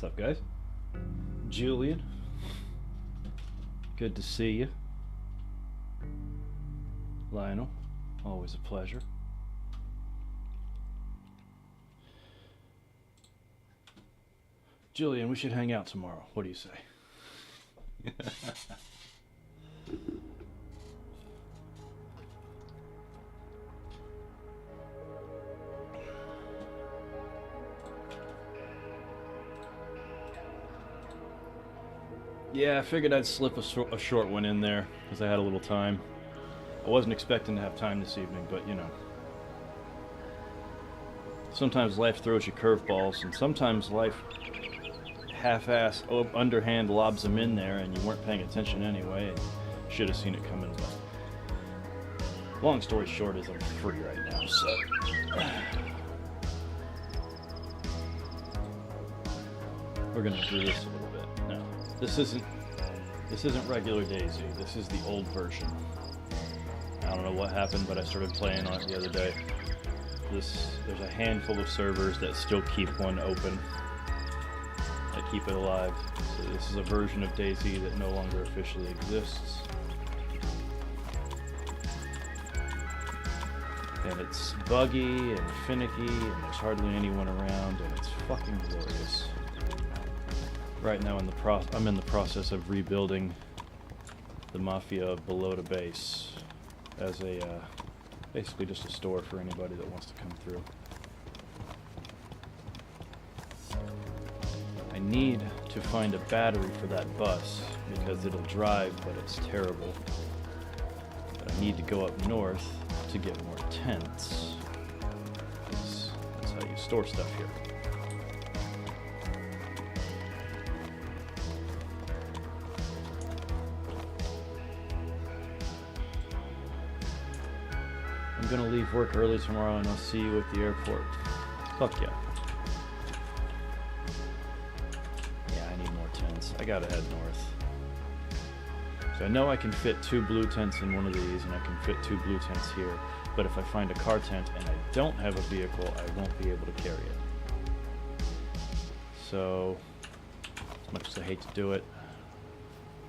What's up, guys? Julian. Good to see you. Lionel. Always a pleasure. Julian, we should hang out tomorrow. What do you say? Yeah, I figured I'd slip a short one in there because I had a little time. I wasn't expecting to have time this evening, but you know. Sometimes life throws you curveballs, and sometimes life half-ass, underhand lobs them in there, and you weren't paying attention anyway, and should have seen it coming. But long story short is I'm free right now, so... We're gonna do this a little bit. No, this isn't regular Daisy. This is the old version. I don't know what happened, but I started playing on it the other day. There's a handful of servers that still keep one open, that keep it alive. So this is a version of Daisy that no longer officially exists. And it's buggy and finicky, and there's hardly anyone around, and it's fucking glorious. Right now I'm in the process of rebuilding the Mafia below the base as a basically just a store for anybody that wants to come through. I need to find a battery for that bus because it'll drive, but it's terrible. But I need to go up north to get more tents. That's how you store stuff here. I'm gonna leave work early tomorrow and I'll see you at the airport. Fuck yeah. Yeah, I need more tents. I gotta head north. So I know I can fit 2 blue tents in one of these and I can fit 2 blue tents here, but if I find a car tent and I don't have a vehicle, I won't be able to carry it. So, as much as I hate to do it,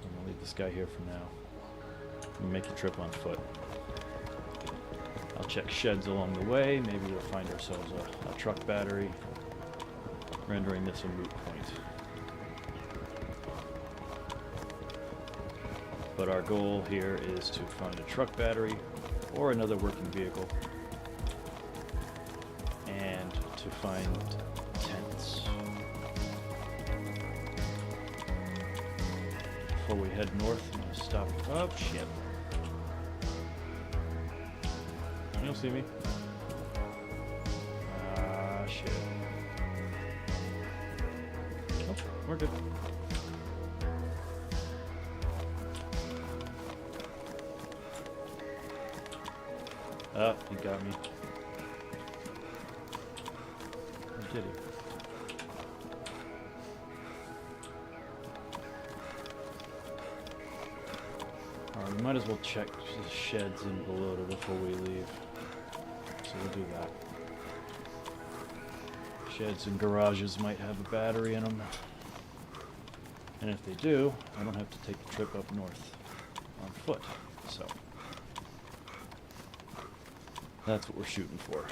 I'm gonna leave this guy here for now and make the trip on foot. I'll check sheds along the way. Maybe we'll find ourselves a truck battery, rendering this a moot point. But our goal here is to find a truck battery or another working vehicle, and to find tents. Before we head north, I'm going to stop. Oh, shit. You don't see me? Ah, shit. Oh, we're good. Ah, he got me. Or did he? Alright, we might as well check the sheds in Belota before we leave. So we'll do that. Sheds and garages might have a battery in them. And if they do, I don't have to take the trip up north on foot. So that's what we're shooting for.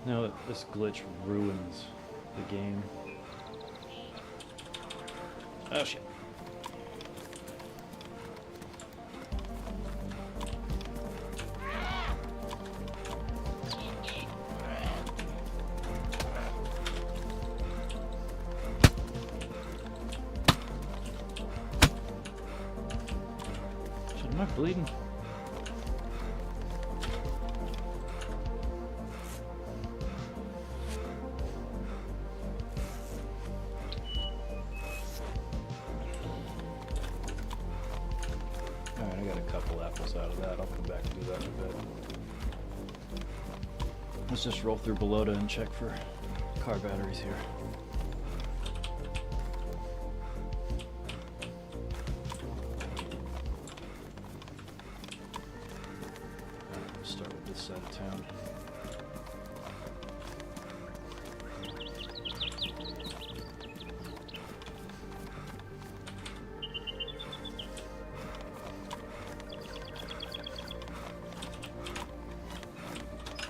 No, this glitch ruins the game. Oh shit. Shit, am I bleeding? Alright, I got a couple apples out of that. I'll come back and do that in a bit. Let's just roll through Belota and check for car batteries here. Start with this side of town.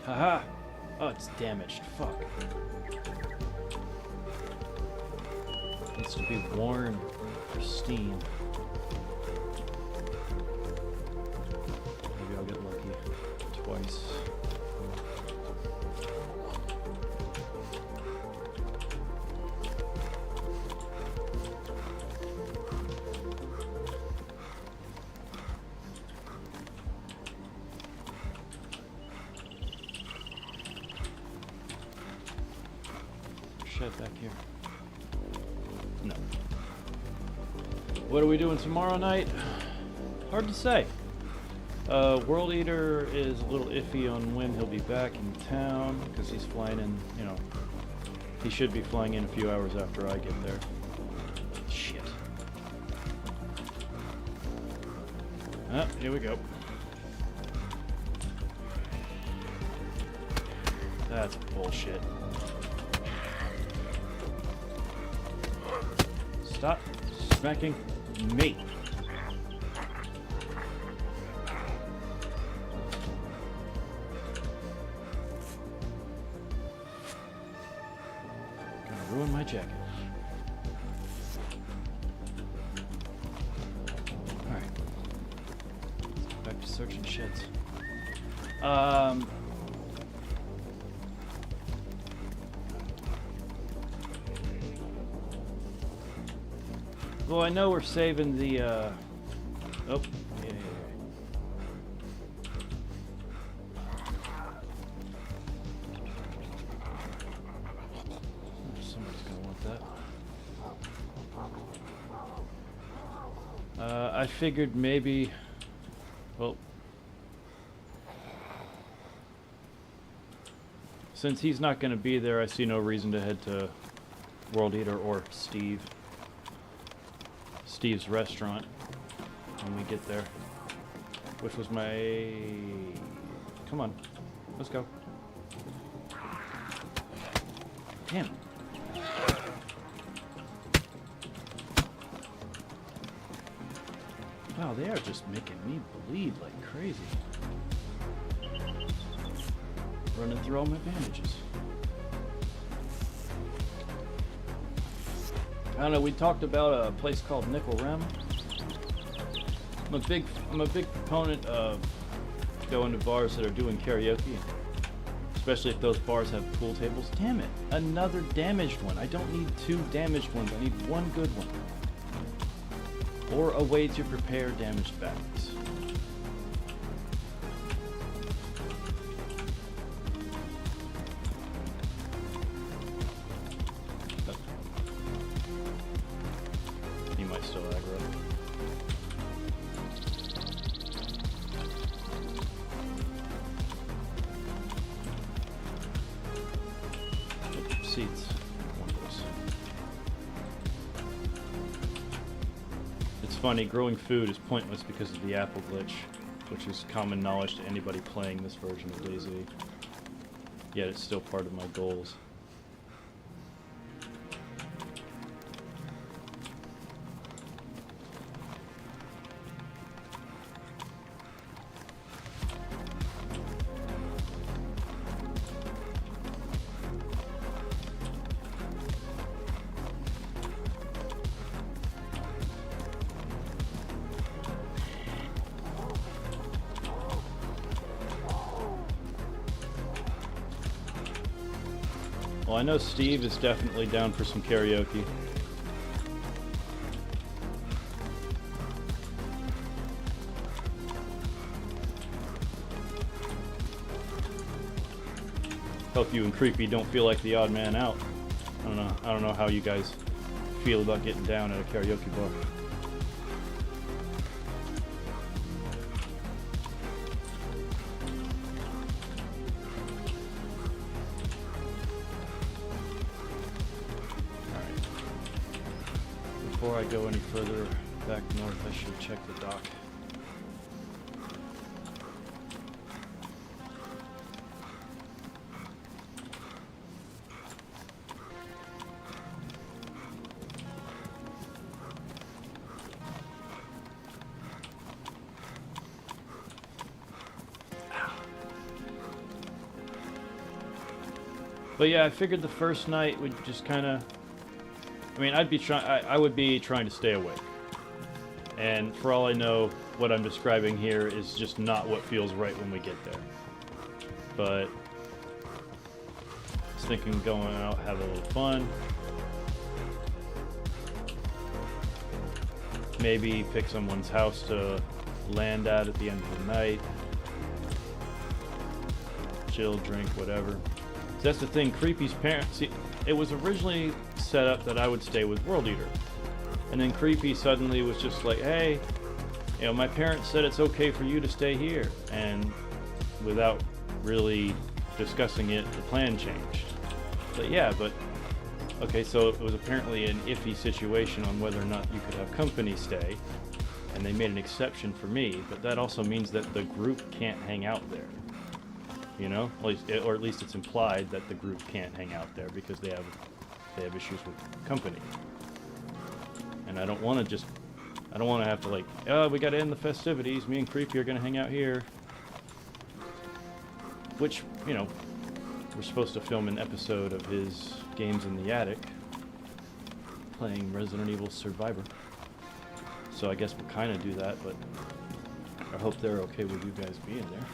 Haha! Oh, it's damaged. Fuck. Needs to be worn, pristine. Maybe I'll get lucky twice. Shed back here. No. What are we doing tomorrow night? Hard to say. World Eater is a little iffy on when he'll be back in town because he's flying in, you know, he should be flying in a few hours after I get there. Shit. Ah, here we go. That's bullshit. Stop smacking me. Gonna ruin my jacket. Alright. Back to searching sheds. Well, I know we're saving the, oh, yeah. Somebody's gonna want that. I figured maybe, well, since he's not gonna be there, I see no reason to head to World Eater or Steve's restaurant when we get there, which was my... Come on, let's go. Damn. Wow, they are just making me bleed like crazy. Running through all my bandages. I don't know, we talked about a place called Nickel Rim. I'm a big proponent of going to bars that are doing karaoke, especially if those bars have pool tables. Damn it, another damaged one. I don't need 2 damaged ones, I need 1 good one. Or a way to prepare damaged batteries. He might still aggro. Seeds. One of those. It's funny, growing food is pointless because of the apple glitch, which is common knowledge to anybody playing this version of DayZ. Yet it's still part of my goals. Well, I know Steve is definitely down for some karaoke. Hope you and Creepy don't feel like the odd man out. I don't know how you guys feel about getting down at a karaoke bar. before I go any further back north, I should check the dock. But yeah, I figured the first night would just kind of, I mean, I would be trying to stay awake. And for all I know, what I'm describing here is just not what feels right when we get there. But I was thinking going out, have a little fun. Maybe pick someone's house to land at the end of the night. Chill, drink, whatever. That's the thing, Creepy's parents, see, it was originally set up that I would stay with World Eater. And then Creepy suddenly was just like, hey, you know, my parents said it's okay for you to stay here. And without really discussing it, the plan changed. But yeah, okay, so it was apparently an iffy situation on whether or not you could have company stay. And they made an exception for me, but that also means that the group can't hang out there. You know, or at least it's implied that the group can't hang out there because they have issues with company. And I don't want to have to like, oh, we got to end the festivities. Me and Creepy are gonna hang out here. Which, you know, we're supposed to film an episode of his Games in the Attic, playing Resident Evil Survivor. So I guess we'll kind of do that, but I hope they're okay with you guys being there.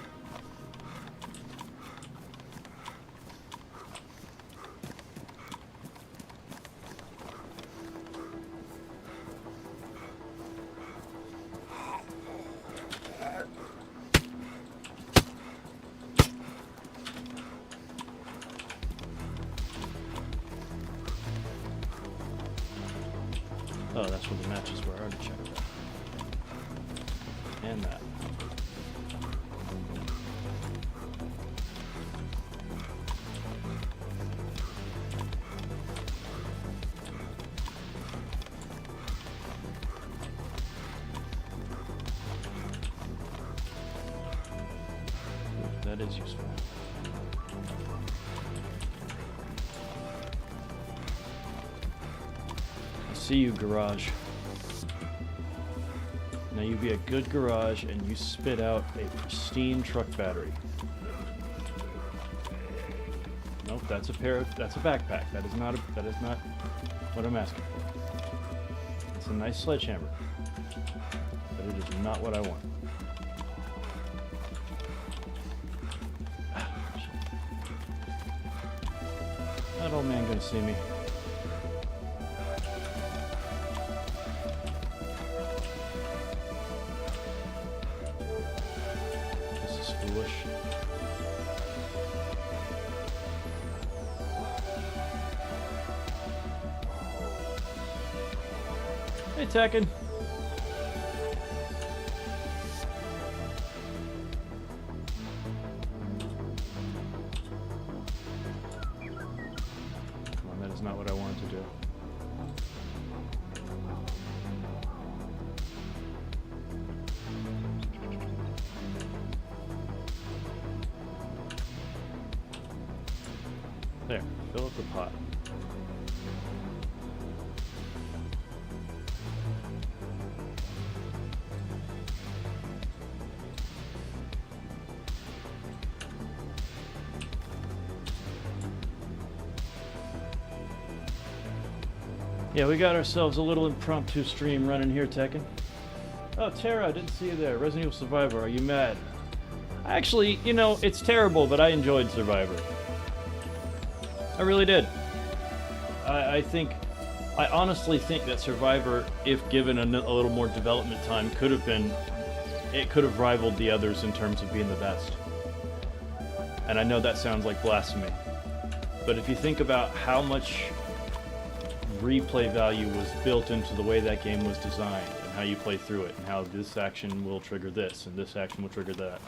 Oh, that's where the matches were. I already checked that. And that. Ooh, that is useful. See you, garage. Now you be a good garage and you spit out a pristine truck battery. Nope, that's a backpack. That is not what I'm asking for. It's a nice sledgehammer, but it is not what I want. That old man gonna see me. Hey, Tekken. Come on, that is not what I wanted to do. There, fill up the pot. Yeah, we got ourselves a little impromptu stream running here, Tekken. Oh, Tara, I didn't see you there. Resident Evil Survivor, are you mad? Actually, you know, it's terrible, but I enjoyed Survivor. I really did. I honestly think that Survivor, if given a little more development time, could have rivaled the others in terms of being the best. And I know that sounds like blasphemy, but if you think about how much replay value was built into the way that game was designed and how you play through it and how this action will trigger this and this action will trigger that,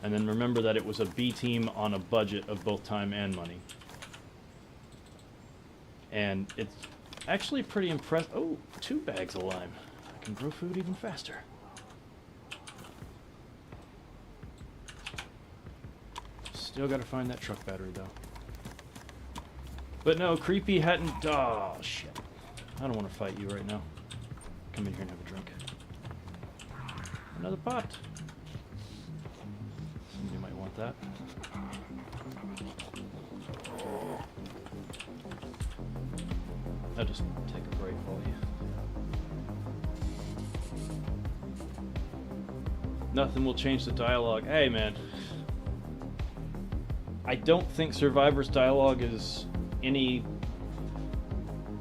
and then remember that it was a B team on a budget of both time and money. And Actually pretty impressed. Oh, 2 bags of lime. I can grow food even faster. Still gotta find that truck battery, though. But no, Creepy hadn't... Oh, shit. I don't want to fight you right now. Come in here and have a drink. Another pot. Somebody might want that. I'll just take a break for you. Nothing will change the dialogue. Hey, man. I don't think Survivor's dialogue is any...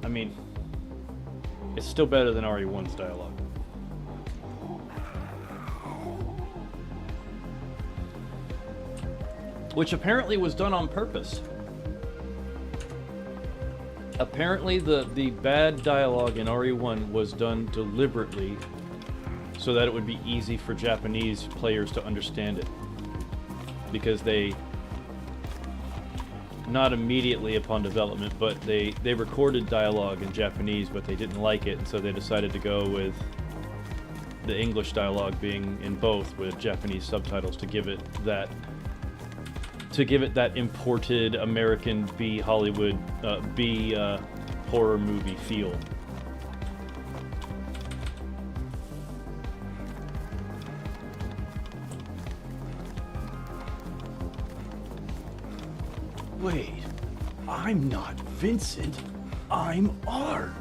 I mean, it's still better than RE1's dialogue. Which apparently was done on purpose. Apparently the bad dialogue in RE1 was done deliberately so that it would be easy for Japanese players to understand it. Because they... Not immediately upon development, but they recorded dialogue in Japanese, but they didn't like it, and so they decided to go with the English dialogue being in both with Japanese subtitles to give it that imported American B Hollywood B horror movie feel. Wait, I'm not Vincent, I'm Ark.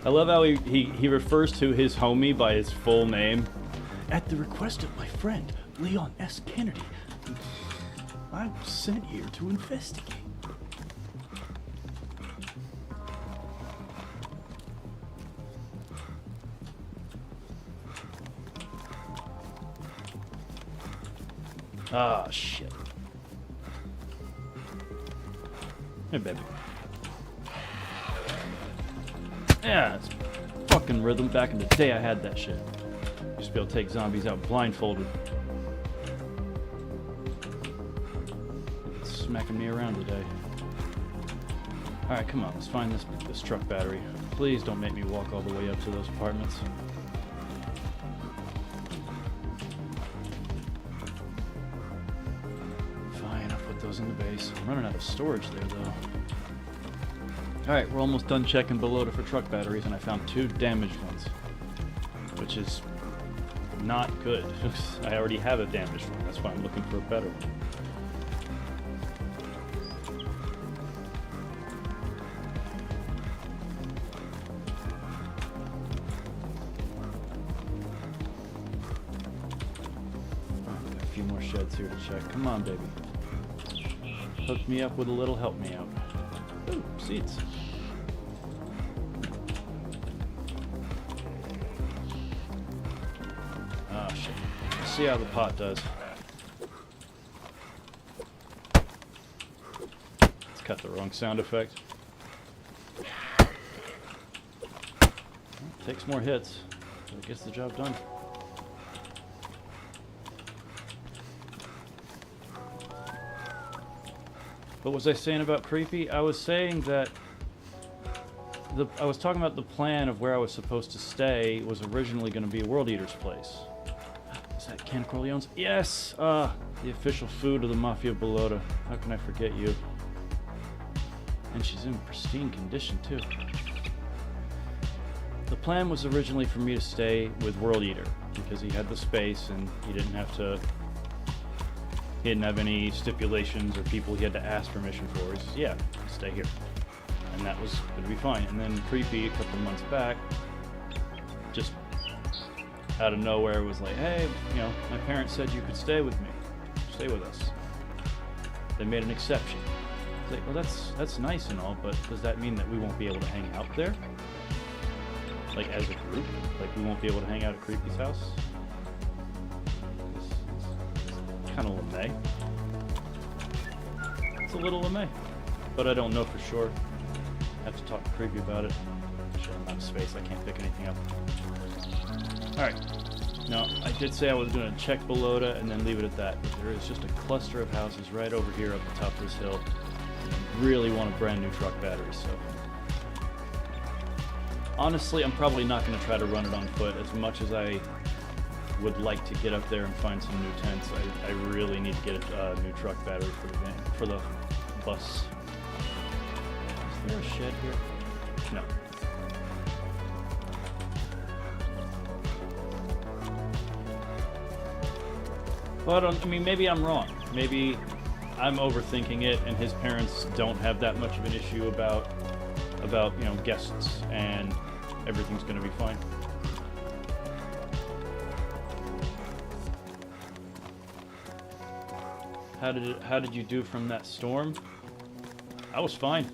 I love how he refers to his homie by his full name. At the request of my friend, Leon S. Kennedy, I was sent here to investigate. Ah, shit. Hey, baby. Yeah, it's fucking rhythm. Back in the day, I had that shit. Used to be able to take zombies out blindfolded. It's smacking me around today. Alright, come on. Let's find this truck battery. Please don't make me walk all the way up to those apartments. In the base. I'm running out of storage there, though. Alright, we're almost done checking below for truck batteries, and I found 2 damaged ones. Which is not good. I already have a damaged one. That's why I'm looking for a better one. Got a few more sheds here to check. Come on, baby. Hook me up with a little help me out. Ooh, seeds. Oh shit. Let's see how the pot does. Let's cut the wrong sound effect. Well, it takes more hits, but it gets the job done. What was I saying about Creepy? I was saying that I was talking about the plan of where I was supposed to stay was originally going to be a World Eater's place. Is that Can Corleone's? Yes! The official food of the Mafia Bologna. How can I forget you? And she's in pristine condition, too. The plan was originally for me to stay with World Eater, because he had the space and he didn't have to... He didn't have any stipulations or people he had to ask permission for. He says, yeah, stay here. And that was going to be fine. And then Creepy, a couple months back, just out of nowhere was like, hey, you know, my parents said you could stay with me. Stay with us. They made an exception. It's like, well, that's nice and all, but does that mean that we won't be able to hang out there? Like, as a group? Like, we won't be able to hang out at Creepy's house? Kind of LeMay. It's a little LeMay, but I don't know for sure. I have to talk to Creepy about it. Shit, I'm out of space. I can't pick anything up. Alright. Now, I did say I was going to check Balota and then leave it at that, but there is just a cluster of houses right over here up the top of this hill. I really want a brand new truck battery, so... Honestly, I'm probably not going to try to run it on foot. As much as I would like to get up there and find some new tents, I really need to get a new truck battery for the van, for the bus. Is there a shed here? No. But, I mean, maybe I'm wrong. Maybe I'm overthinking it, and his parents don't have that much of an issue about you know, guests, and everything's gonna be fine. How did you do from that storm? I was fine.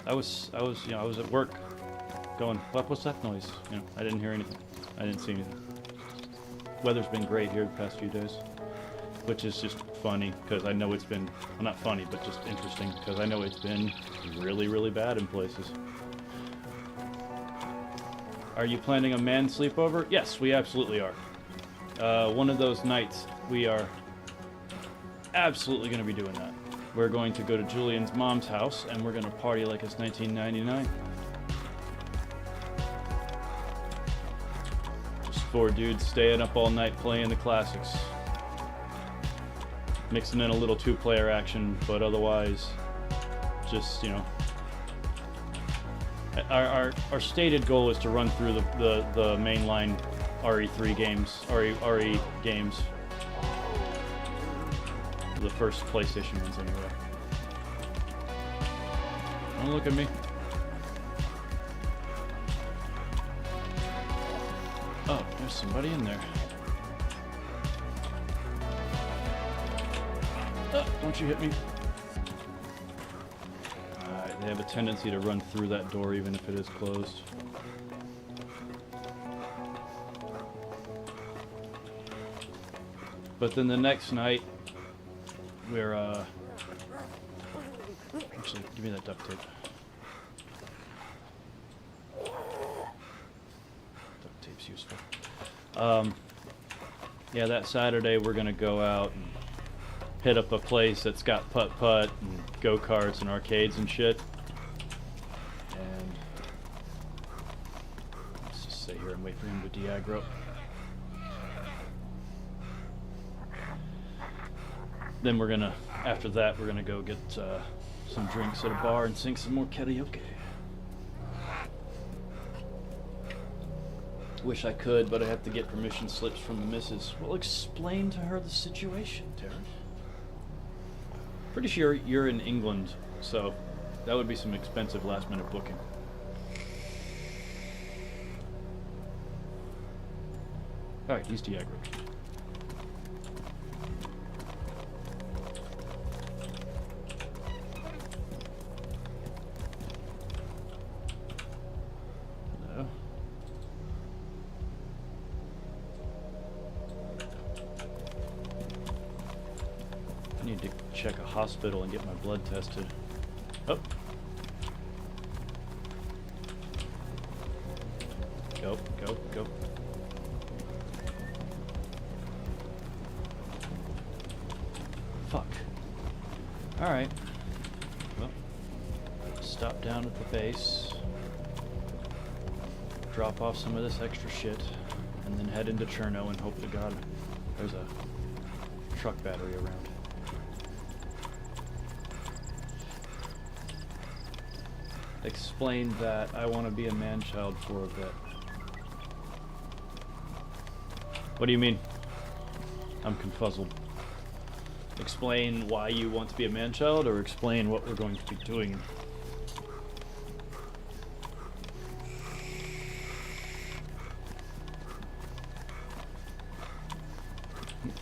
I was you know, I was at work, going, what's that noise? You know, I didn't hear anything. I didn't see anything. Weather's been great here the past few days, which is just funny because I know it's been, well, not funny, but just interesting because I know it's been really, really bad in places. Are you planning a man sleepover? Yes, we absolutely are. One of those nights, we are absolutely going to be doing that. We're going to go to Julian's mom's house, and we're going to party like it's 1999. Just 4 dudes staying up all night playing the classics. Mixing in a little 2-player action, but otherwise, just, you know... Our stated goal is to run through the mainline RE3 games, RE games. The first PlayStation ones, anyway. Don't look at me. Oh, there's somebody in there. Oh, don't you hit me. Alright, they have a tendency to run through that door even if it is closed. But then the next night, we're, actually, give me that duct tape. Duct tape's useful. Yeah, that Saturday we're gonna go out and hit up a place that's got putt-putt and go-karts and arcades and shit. And let's just sit here and wait for him to de-aggro. Then we're gonna, after that, we're gonna go get some drinks at a bar and sing some more karaoke. Wish I could, but I have to get permission slips from the missus. Well, explain to her the situation, Darren. Pretty sure you're in England, so that would be some expensive last-minute booking. Alright, he's de-aggroed. Check a hospital and get my blood tested. Oh. Go, go, go. Fuck. Alright. Well, stop down at the base. Drop off some of this extra shit. And then head into Cherno and hope to God there's a truck battery around. Explain that I want to be a man-child for a bit. What do you mean? I'm confuzzled. Explain why you want to be a man-child, or explain what we're going to be doing.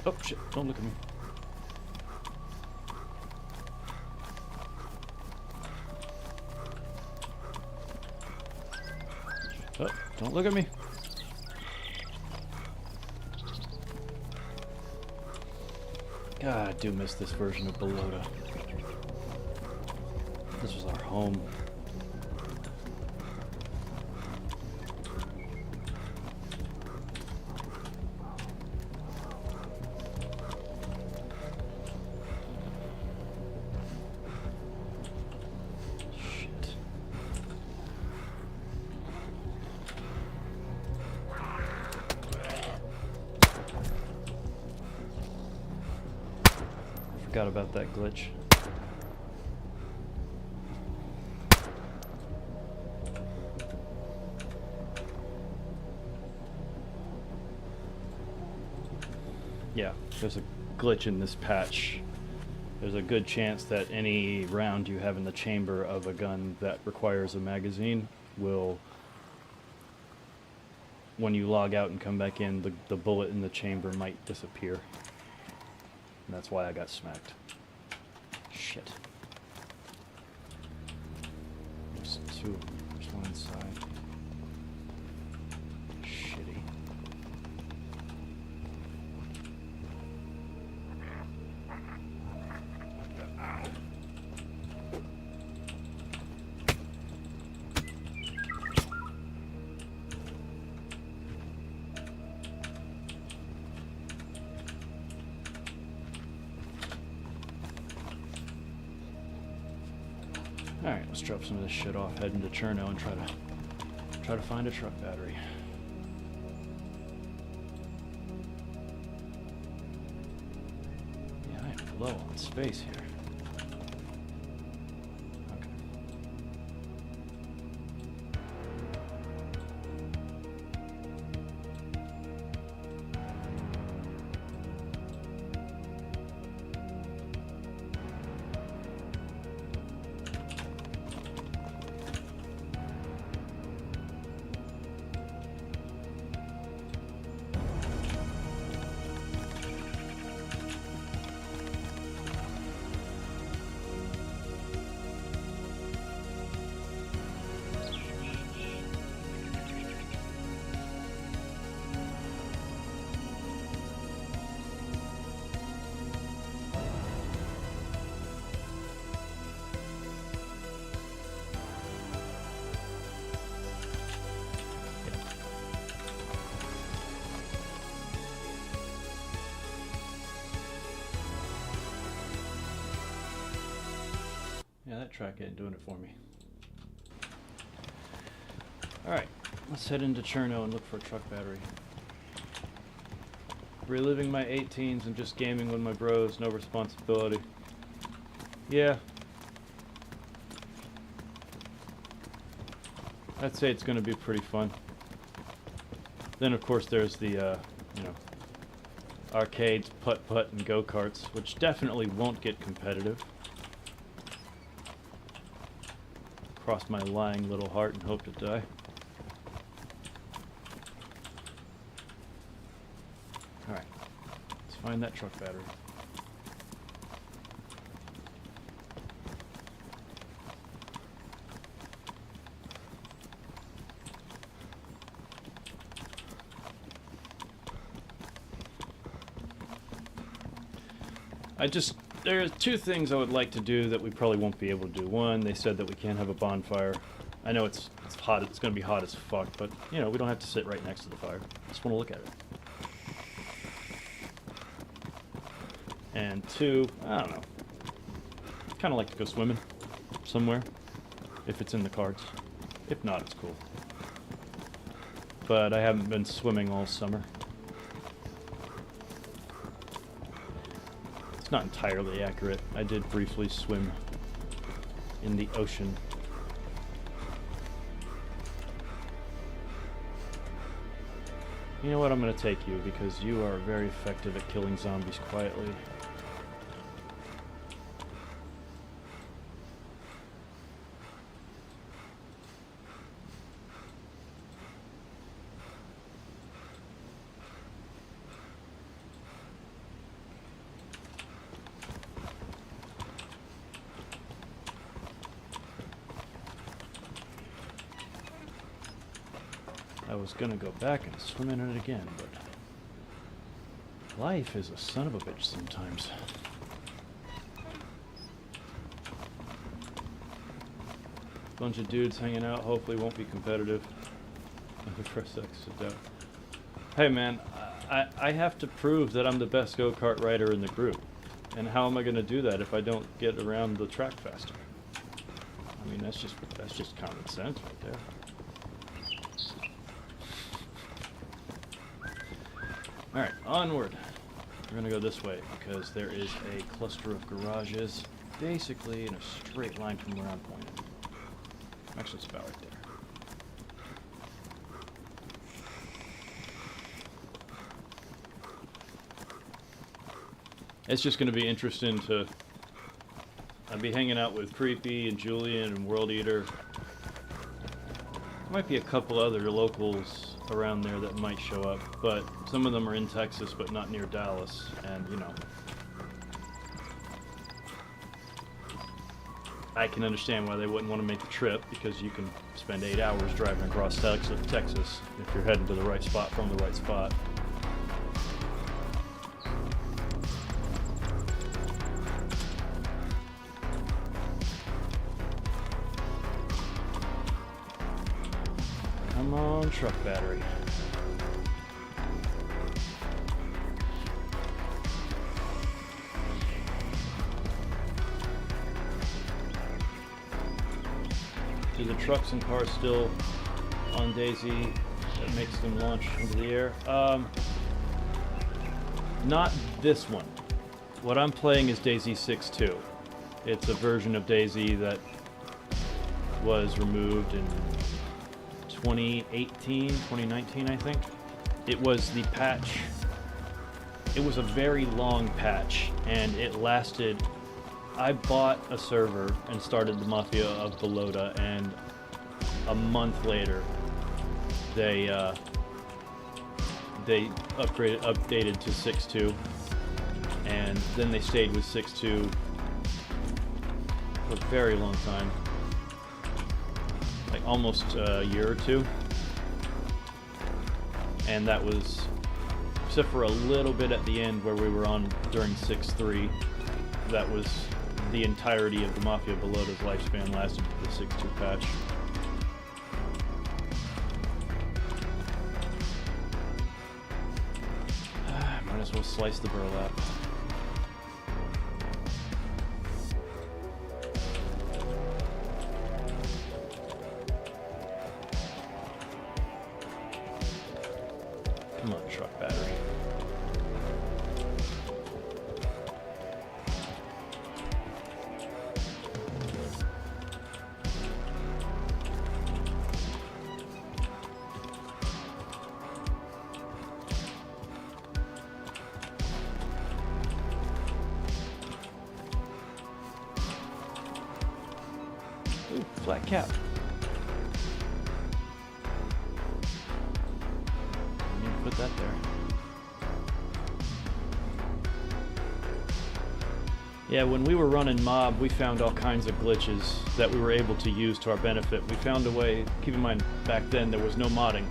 Oh shit, don't look at me. Oh, don't look at me. God, I do miss this version of Balota. This was our home. Forgot about that glitch. Yeah, there's a glitch in this patch. There's a good chance that any round you have in the chamber of a gun that requires a magazine will, when you log out and come back in, the bullet in the chamber might disappear. And that's why I got smacked. Shit. There's two. There's one inside. Shitty. Alright, let's drop some of this shit off, head into Cherno and try to find a truck battery. Yeah, I am low on space here. Okay. Yeah, that track ain't doing it for me. Alright, let's head into Cherno and look for a truck battery. Reliving my 18s and just gaming with my bros, no responsibility. Yeah. I'd say it's gonna be pretty fun. Then of course there's the, you know, arcades, putt-putt, and go-karts, which definitely won't get competitive. Cross my lying little heart and hope to die. Alright, let's find that truck battery. There are two things I would like to do that we probably won't be able to do. One, they said that we can't have a bonfire. I know it's hot, it's going to be hot as fuck, but, you know, we don't have to sit right next to the fire. Just want to look at it. And two, I don't know. Kind of like to go swimming somewhere, if it's in the cards. If not, it's cool. But I haven't been swimming all summer. Not entirely accurate. I did briefly swim in the ocean. You know what? I'm going to take you because you are very effective at killing zombies quietly. I was gonna go back and swim in it again, but life is a son of a bitch sometimes. Bunch of dudes hanging out, hopefully won't be competitive. For a sec, sit down. Hey man, I have to prove that I'm the best go-kart rider in the group. And how am I gonna do that if I don't get around the track faster? I mean, that's just common sense right there. Alright, onward. We're gonna go this way because there is a cluster of garages basically in a straight line from where I'm pointing. Actually, it's about right there. It's just gonna be interesting to... I'll be hanging out with Creepy and Julian and World Eater. There might be a couple other locals around there that might show up, but some of them are in Texas but not near Dallas, and you know, I can understand why they wouldn't want to make the trip, because you can spend 8 hours driving across Texas if you're heading to the right spot from the right spot. Come on, truck battery. Do the trucks and cars still on Daisy that makes them launch into the air? Not this one. What I'm playing is Daisy 6.2. It's a version of Daisy that was removed in 2018, 2019, I think. It was the patch. It was a very long patch, and it lasted. I bought a server and started the Mafia of Balota, and a month later, they updated to 6.2, and then they stayed with 6.2 for a very long time. Like almost a year or two, and that was, except for a little bit at the end where we were on during 6.3, that was the entirety of the Mafia Belota's lifespan lasted for the 6.2 patch. Might as well slice the burlap. Come on, truck battery. Ooh, flat cap. Put that there. Yeah, when we were running Mob, we found all kinds of glitches that we were able to use to our benefit. We found a way, keep in mind, back then there was no modding,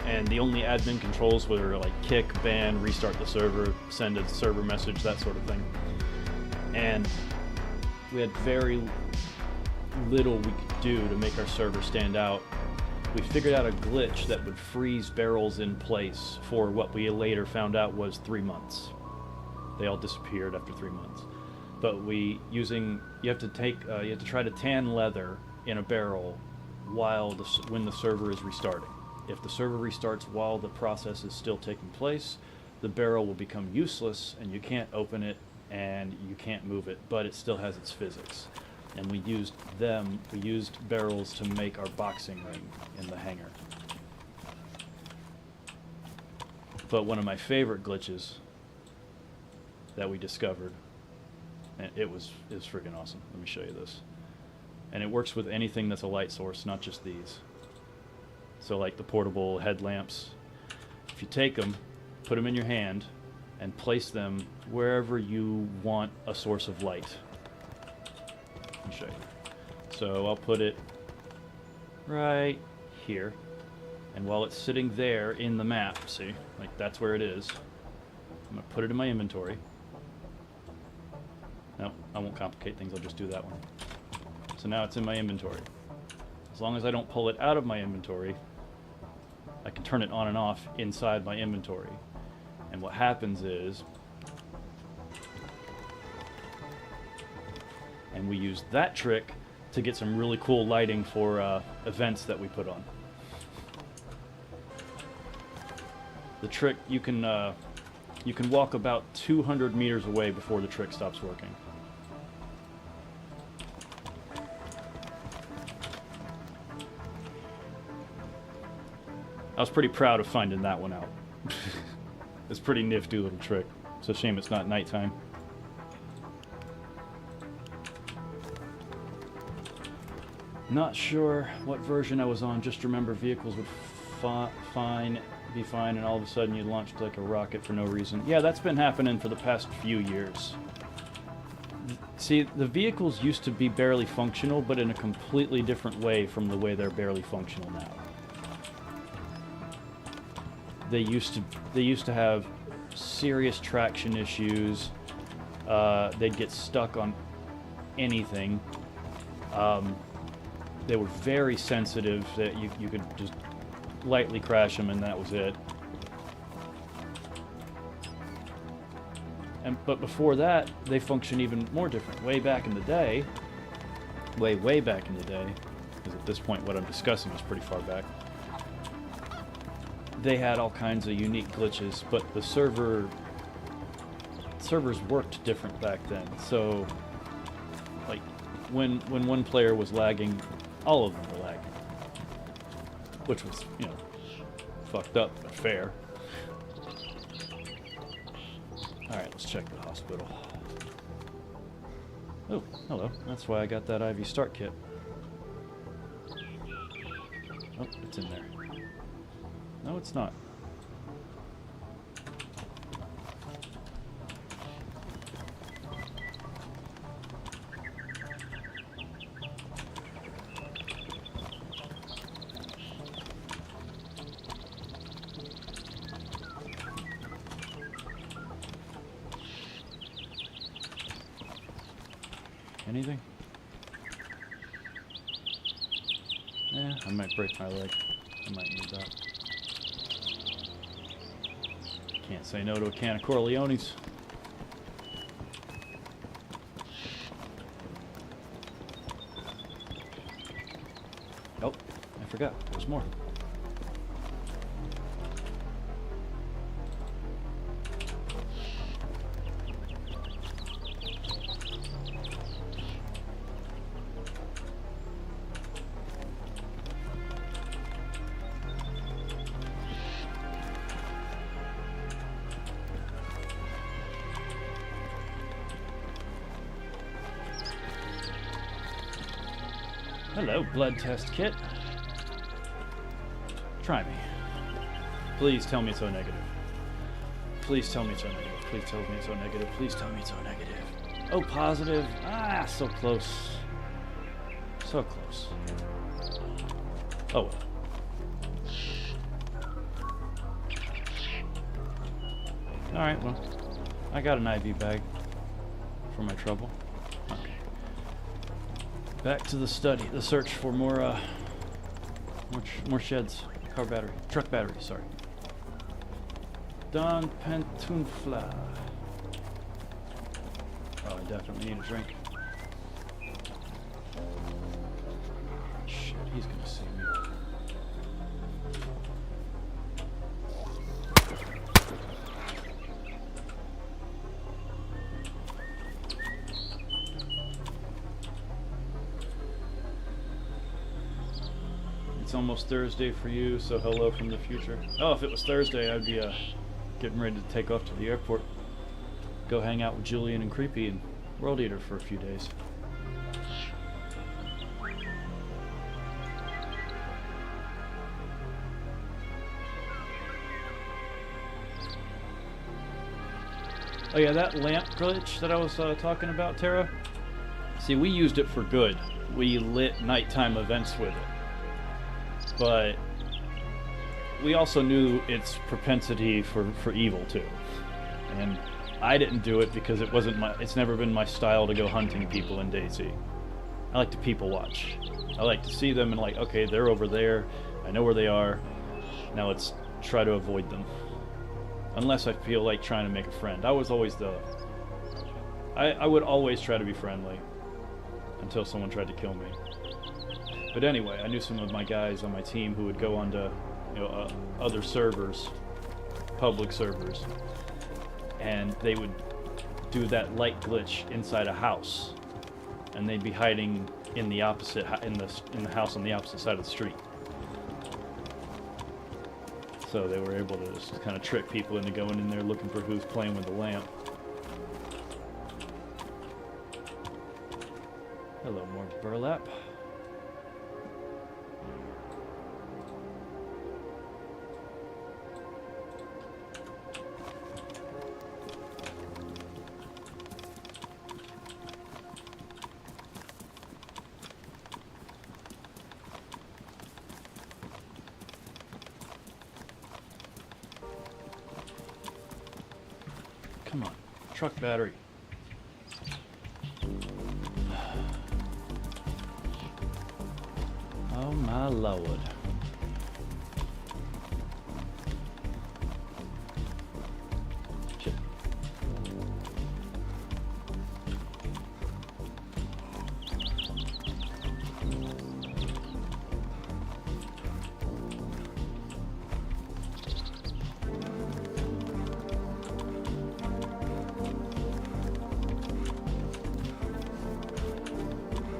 and the only admin controls were like kick, ban, restart the server, send a server message, that sort of thing. And we had very little we could do to make our server stand out. We figured out a glitch that would freeze barrels in place for what we later found out was 3 months. They all disappeared after 3 months. But you have to try to tan leather in a barrel when the server is restarting. If the server restarts while the process is still taking place, the barrel will become useless and you can't open it and you can't move it, but it still has its physics. And we used barrels to make our boxing ring in the hangar. But one of my favorite glitches that we discovered, and it was freaking awesome. Let me show you this. And it works with anything that's a light source, not just these. So like the portable headlamps, if you take them, put them in your hand, and place them wherever you want a source of light. Let me show you. So I'll put it right here, and while it's sitting there in the map, see, like that's where it is, I'm gonna put it in my inventory. No, I won't complicate things, I'll just do that one. So now it's in my inventory. As long as I don't pull it out of my inventory, I can turn it on and off inside my inventory. And what happens is, and we use that trick to get some really cool lighting for events that we put on. The trick, you can You can walk about 200 meters away before the trick stops working. I was pretty proud of finding that one out. It's a pretty nifty little trick. It's a shame it's not nighttime. Not sure what version I was on, just remember vehicles would be fine, and all of a sudden you launched like a rocket for no reason. Yeah, that's been happening for the past few years. See, the vehicles used to be barely functional, but in a completely different way from the way they're barely functional now. They used to have serious traction issues. They'd get stuck on anything. They were very sensitive that you could just lightly crash them and that was it. But before that, they functioned even more different. Way back in the day, way back in the day, because at this point what I'm discussing is pretty far back, they had all kinds of unique glitches, but the servers worked different back then. So, like, when one player was lagging, all of them were lagging. Which was, you know, fucked up, but fair. Alright, let's check the hospital. Oh, hello. That's why I got that IV start kit. Oh, it's in there. No, it's not. Anything? Yeah, I might break my leg. I might need that. Can't say no to a can of Corleones. Oh, I forgot. There's more. Hello, blood test kit. Try me. Please tell me it's so negative. Please tell me it's so negative. Please tell me it's so negative. Please tell me it's so negative. Oh, positive. Ah, so close. So close. Oh well. Alright, well, I got an IV bag for my trouble. Back to the study, the search for more sheds, car battery, truck battery, sorry. Don Pantufla. Oh, I definitely need a drink. Shit, he's gonna see me. It's almost Thursday for you, so hello from the future. Oh, if it was Thursday, I'd be getting ready to take off to the airport. Go hang out with Julian and Creepy and World Eater for a few days. Oh yeah, that lamp glitch that I was talking about, Tara? See, we used it for good. We lit nighttime events with it. But we also knew its propensity for evil too. And I didn't do it because it's never been my style to go hunting people in DayZ. I like to people watch. I like to see them and like, okay, they're over there. I know where they are. Now let's try to avoid them. Unless I feel like trying to make a friend. I was always I would always try to be friendly until someone tried to kill me. But anyway, I knew some of my guys on my team who would go onto, other servers, public servers, and they would do that light glitch inside a house, and they'd be hiding in the opposite in the house on the opposite side of the street. So they were able to just kind of trick people into going in there looking for who's playing with the lamp. Hello, more burlap. Come on, truck battery. Oh my lord. Shit.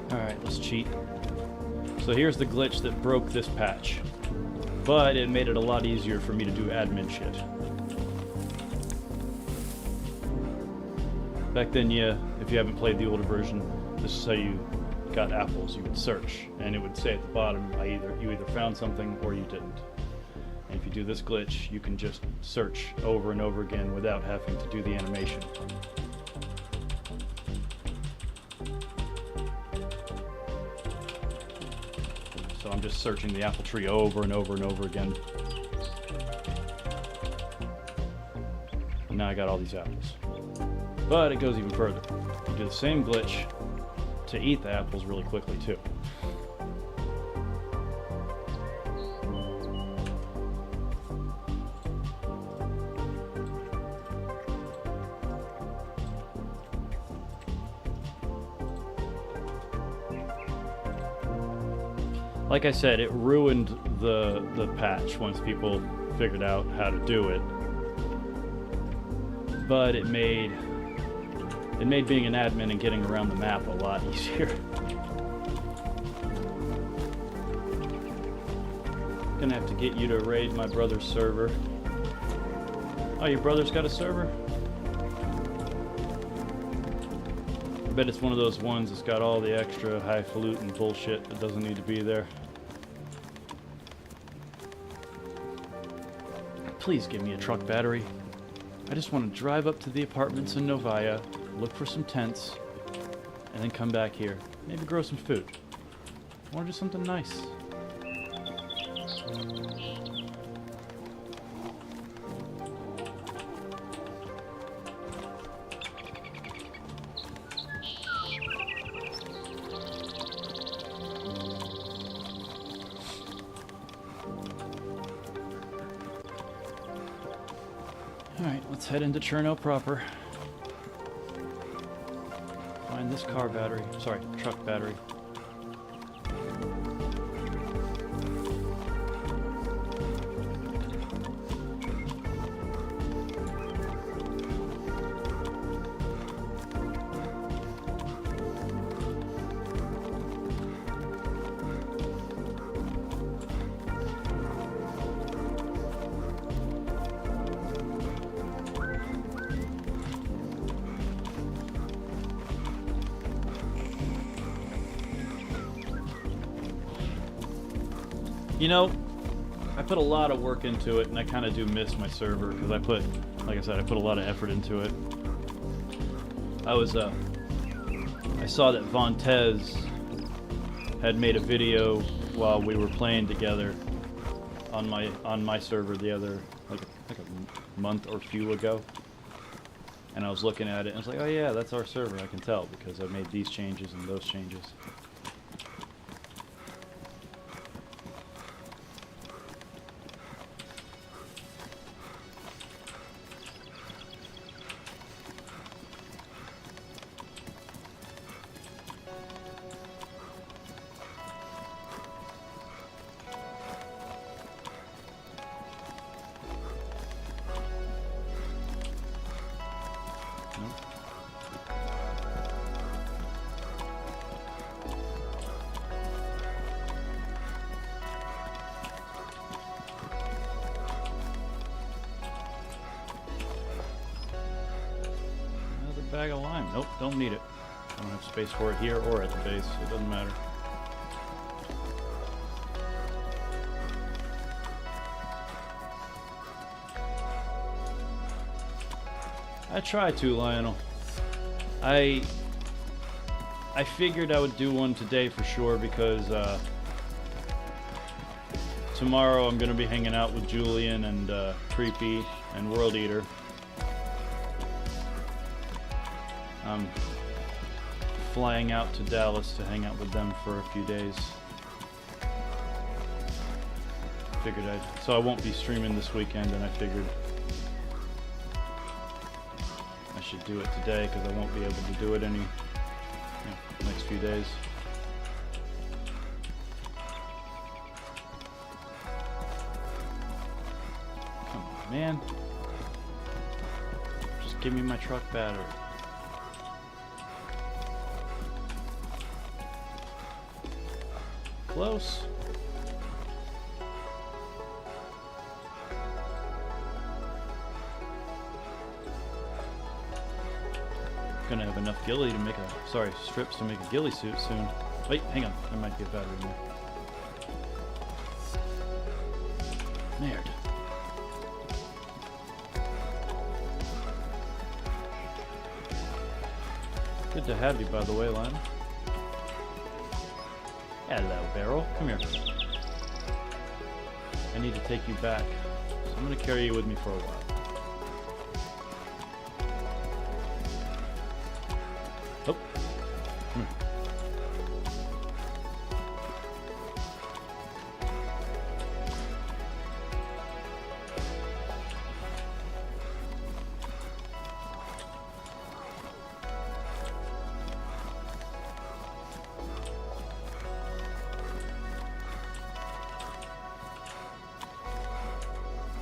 Alright, let's cheat. So here's the glitch that broke this patch, but it made it a lot easier for me to do admin shit. Back then, yeah, if you haven't played the older version, this is how you got apples. You would search, and it would say at the bottom, you either found something or you didn't. And if you do this glitch, you can just search over and over again without having to do the animation. So I'm just searching the apple tree over and over and over again. And now I got all these apples. But it goes even further. You do the same glitch to eat the apples really quickly too. Like I said, it ruined the patch once people figured out how to do it. But it made being an admin and getting around the map a lot easier. Gonna have to get you to raid my brother's server. Oh, your brother's got a server? I bet it's one of those ones that's got all the extra highfalutin bullshit that doesn't need to be there. Please give me a truck battery. I just want to drive up to the apartments in Novaya, look for some tents, and then come back here. Maybe grow some food. I want to do something nice. Alright, let's head into Cherno proper. Find this car battery. Sorry, truck battery. You know, I put a lot of work into it, and I kind of do miss my server, because like I said, I put a lot of effort into it. I saw that Vontez had made a video while we were playing together on my server the other, like a month or few ago. And I was looking at it, and I was like, oh yeah, that's our server, I can tell, because I made these changes and those changes. bag of lime. Nope, don't need it. I don't have space for it here or at the base, so it doesn't matter. I tried to, Lionel. I figured I would do one today for sure because tomorrow I'm going to be hanging out with Julian and Creepy and World Eater. I'm flying out to Dallas to hang out with them for a few days. So I won't be streaming this weekend, and I figured I should do it today because I won't be able to do it next few days. Come on, man. Just give me my truck battery. Close. Gonna have enough ghillie to make strips to make a ghillie suit soon. Wait, hang on, there might be a battery in there. Merde. Good to have you, by the way, Lionel. Hello, Barrel. Come here. I need to take you back, so I'm gonna carry you with me for a while. Oh. Come here.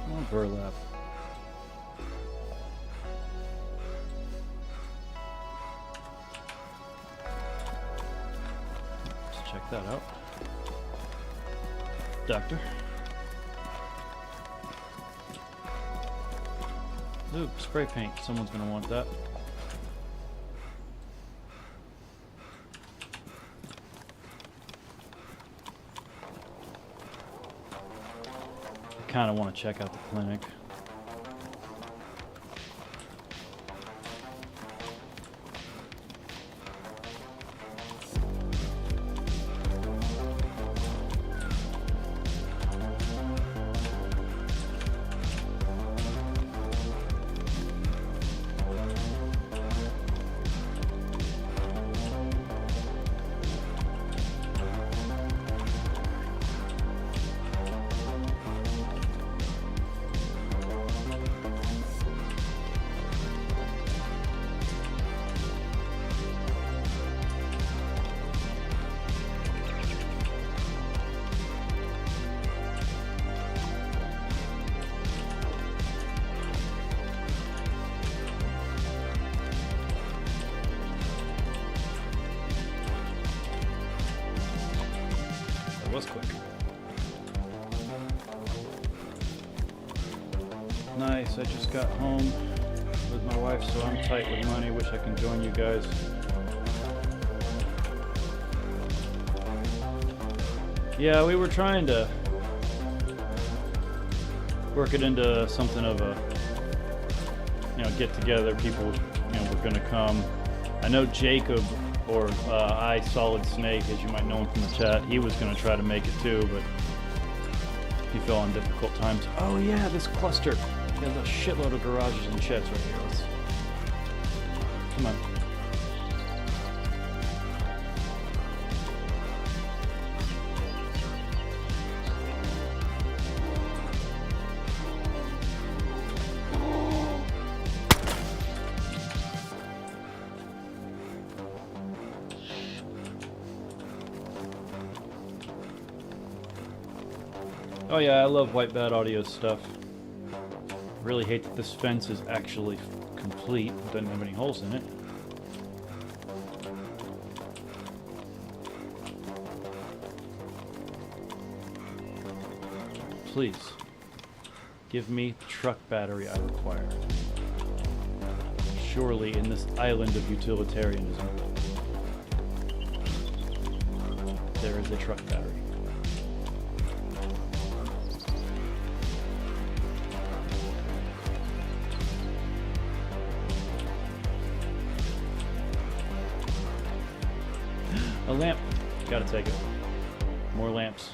More burlap. Check that out. Doctor. Ooh, spray paint. Someone's gonna want that. I kinda wanna check out the clinic. Was quick. Nice, I just got home with my wife, so I'm tight with money. Wish I can join you guys. Yeah, we were trying to work it into something of a, get together. People, were gonna come. I know Jacob, or I Solid Snake, as you might know him from the chat, he was going to try to make it too, but he fell on difficult times. Oh yeah, this cluster. There's a shitload of garages and sheds right here. Come on. Oh yeah, I love White Bad Audio stuff. Really hate that this fence is actually complete. It doesn't have any holes in it. Please, give me the truck battery I require. surely in this island of utilitarianism, there is a truck battery. A lamp. Gotta take it. More lamps.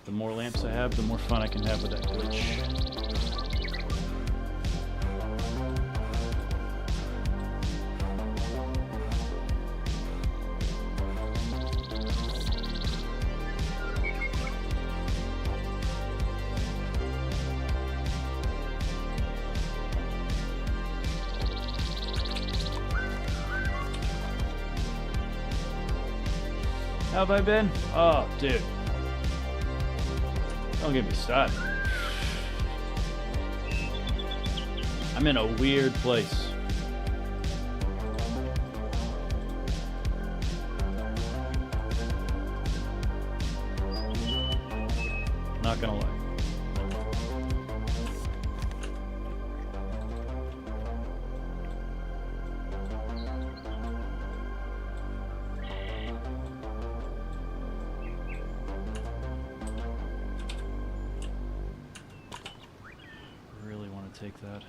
The more lamps I have, the more fun I can have with that glitch. How have I been? Oh, dude. Don't get me started. I'm in a weird place. Not gonna lie. Take that.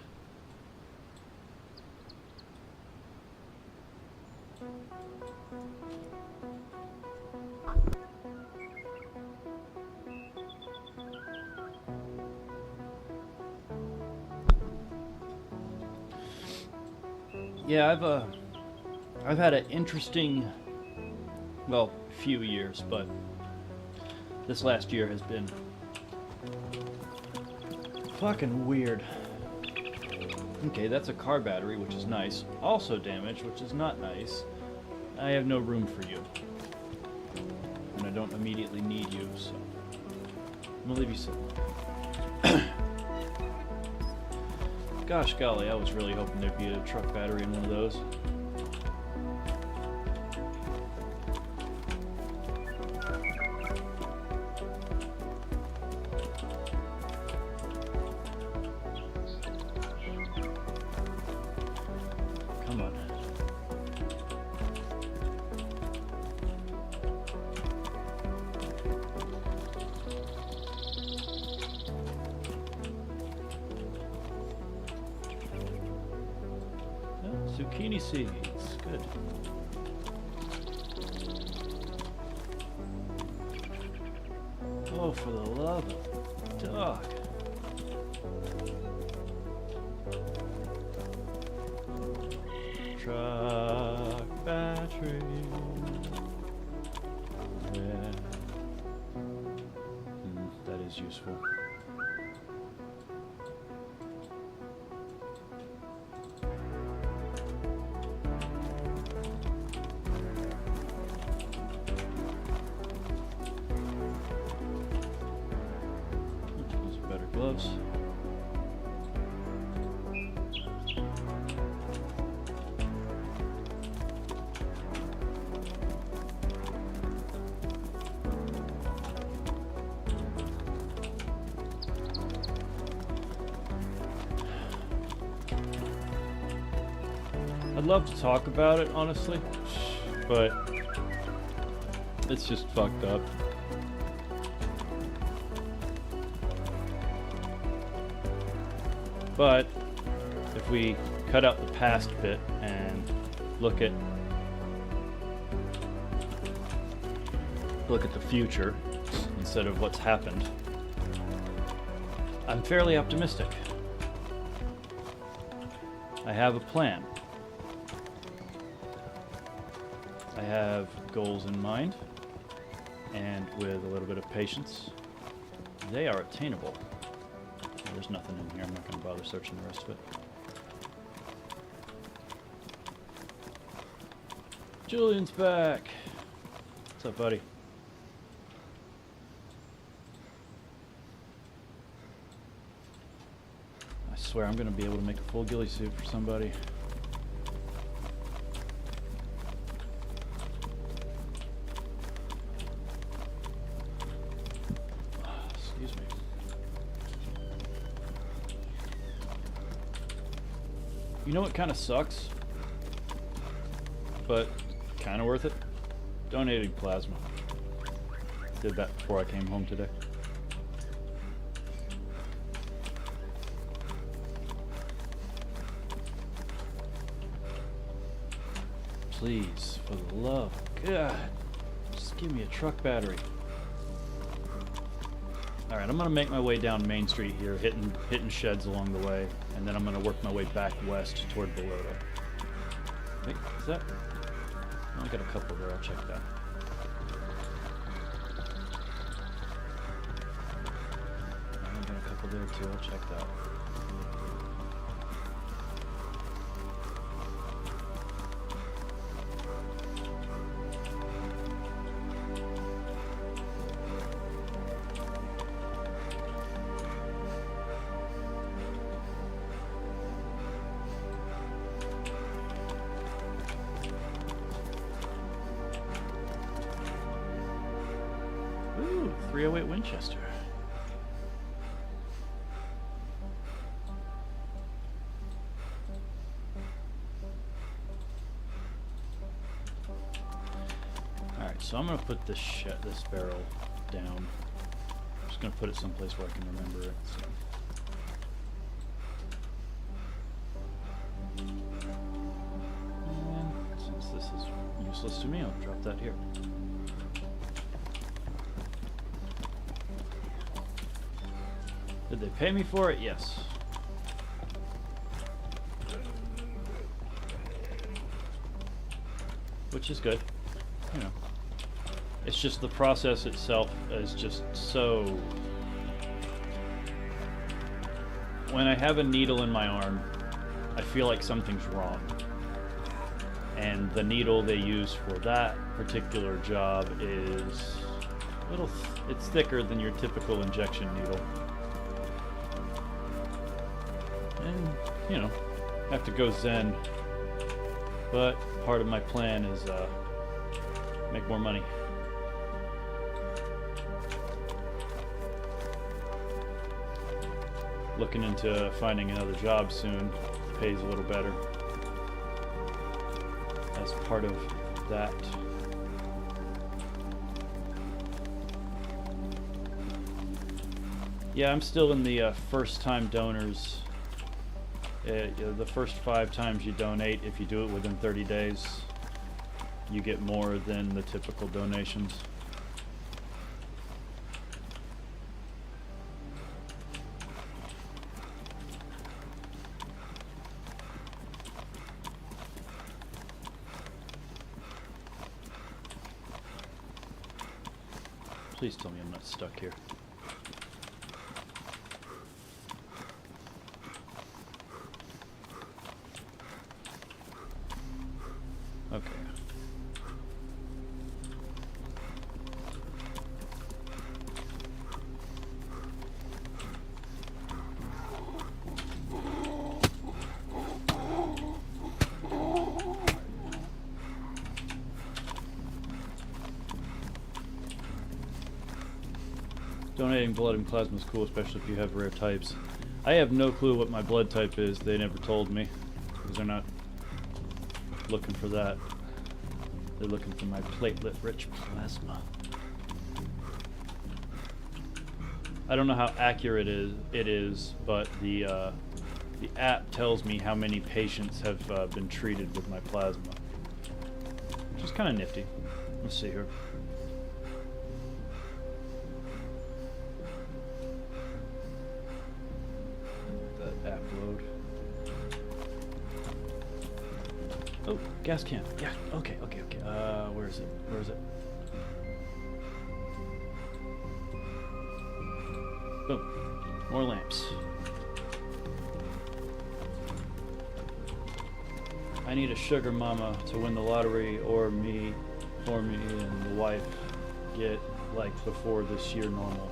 Yeah, I've had an interesting, well, few years, but this last year has been fucking weird. Okay, that's a car battery, which is nice. Also damaged, which is not nice. I have no room for you. And I don't immediately need you, so I'm gonna leave you sitting. Gosh golly, I was really hoping there'd be a truck battery in one of those. Come on. Oh, zucchini seeds. Good. Oh, for the love of dog. Truck battery. Yeah. That is useful. Those are better gloves. I'd love to talk about it, honestly, but it's just fucked up. But if we cut out the past bit and look at the future instead of what's happened, I'm fairly optimistic. I have a plan. I have goals in mind, and with a little bit of patience, they are attainable. There's nothing in here. I'm not going to bother searching the rest of it. Julian's back. What's up, buddy? I swear I'm going to be able to make a full ghillie suit for somebody. Excuse me. You know what kind of sucks, but kind of worth it? Donating plasma. Did that before I came home today. Please, for the love of God, just give me a truck battery. Alright, I'm gonna make my way down Main Street here, hitting sheds along the way, and then I'm gonna work my way back west toward Belota. Wait, is that? I got a couple there, I'll check that. I got a couple there too, I'll check that. Ooh, 308 Winchester. Alright, so I'm gonna put this barrel down. I'm just gonna put it someplace where I can remember it. So. And since this is useless to me, I'll drop that here. Did they pay me for it? Yes. Which is good. You know. It's just the process itself is just so... When I have a needle in my arm, I feel like something's wrong. And the needle they use for that particular job is a little... It's thicker than your typical injection needle. And, you know, have to go zen. But part of my plan is make more money. Looking into finding another job soon. Pays a little better. As part of that. Yeah, I'm still in the first-time donors. The first 5 times you donate, if you do it within 30 days, you get more than the typical donations. Please tell me I'm not stuck here. Okay. Donating blood and plasma is cool, especially if you have rare types. I have no clue what my blood type is. They never told me, because they're not looking for that. They're looking for my platelet-rich plasma. I don't know how accurate it is, but the app tells me how many patients have been treated with my plasma, which is kind of nifty. Let's see here. That app load. Oh, gas can. Yeah. Okay. Where is it? Boom. More lamps. I need a sugar mama to win the lottery, or me and the wife get like before this year normal.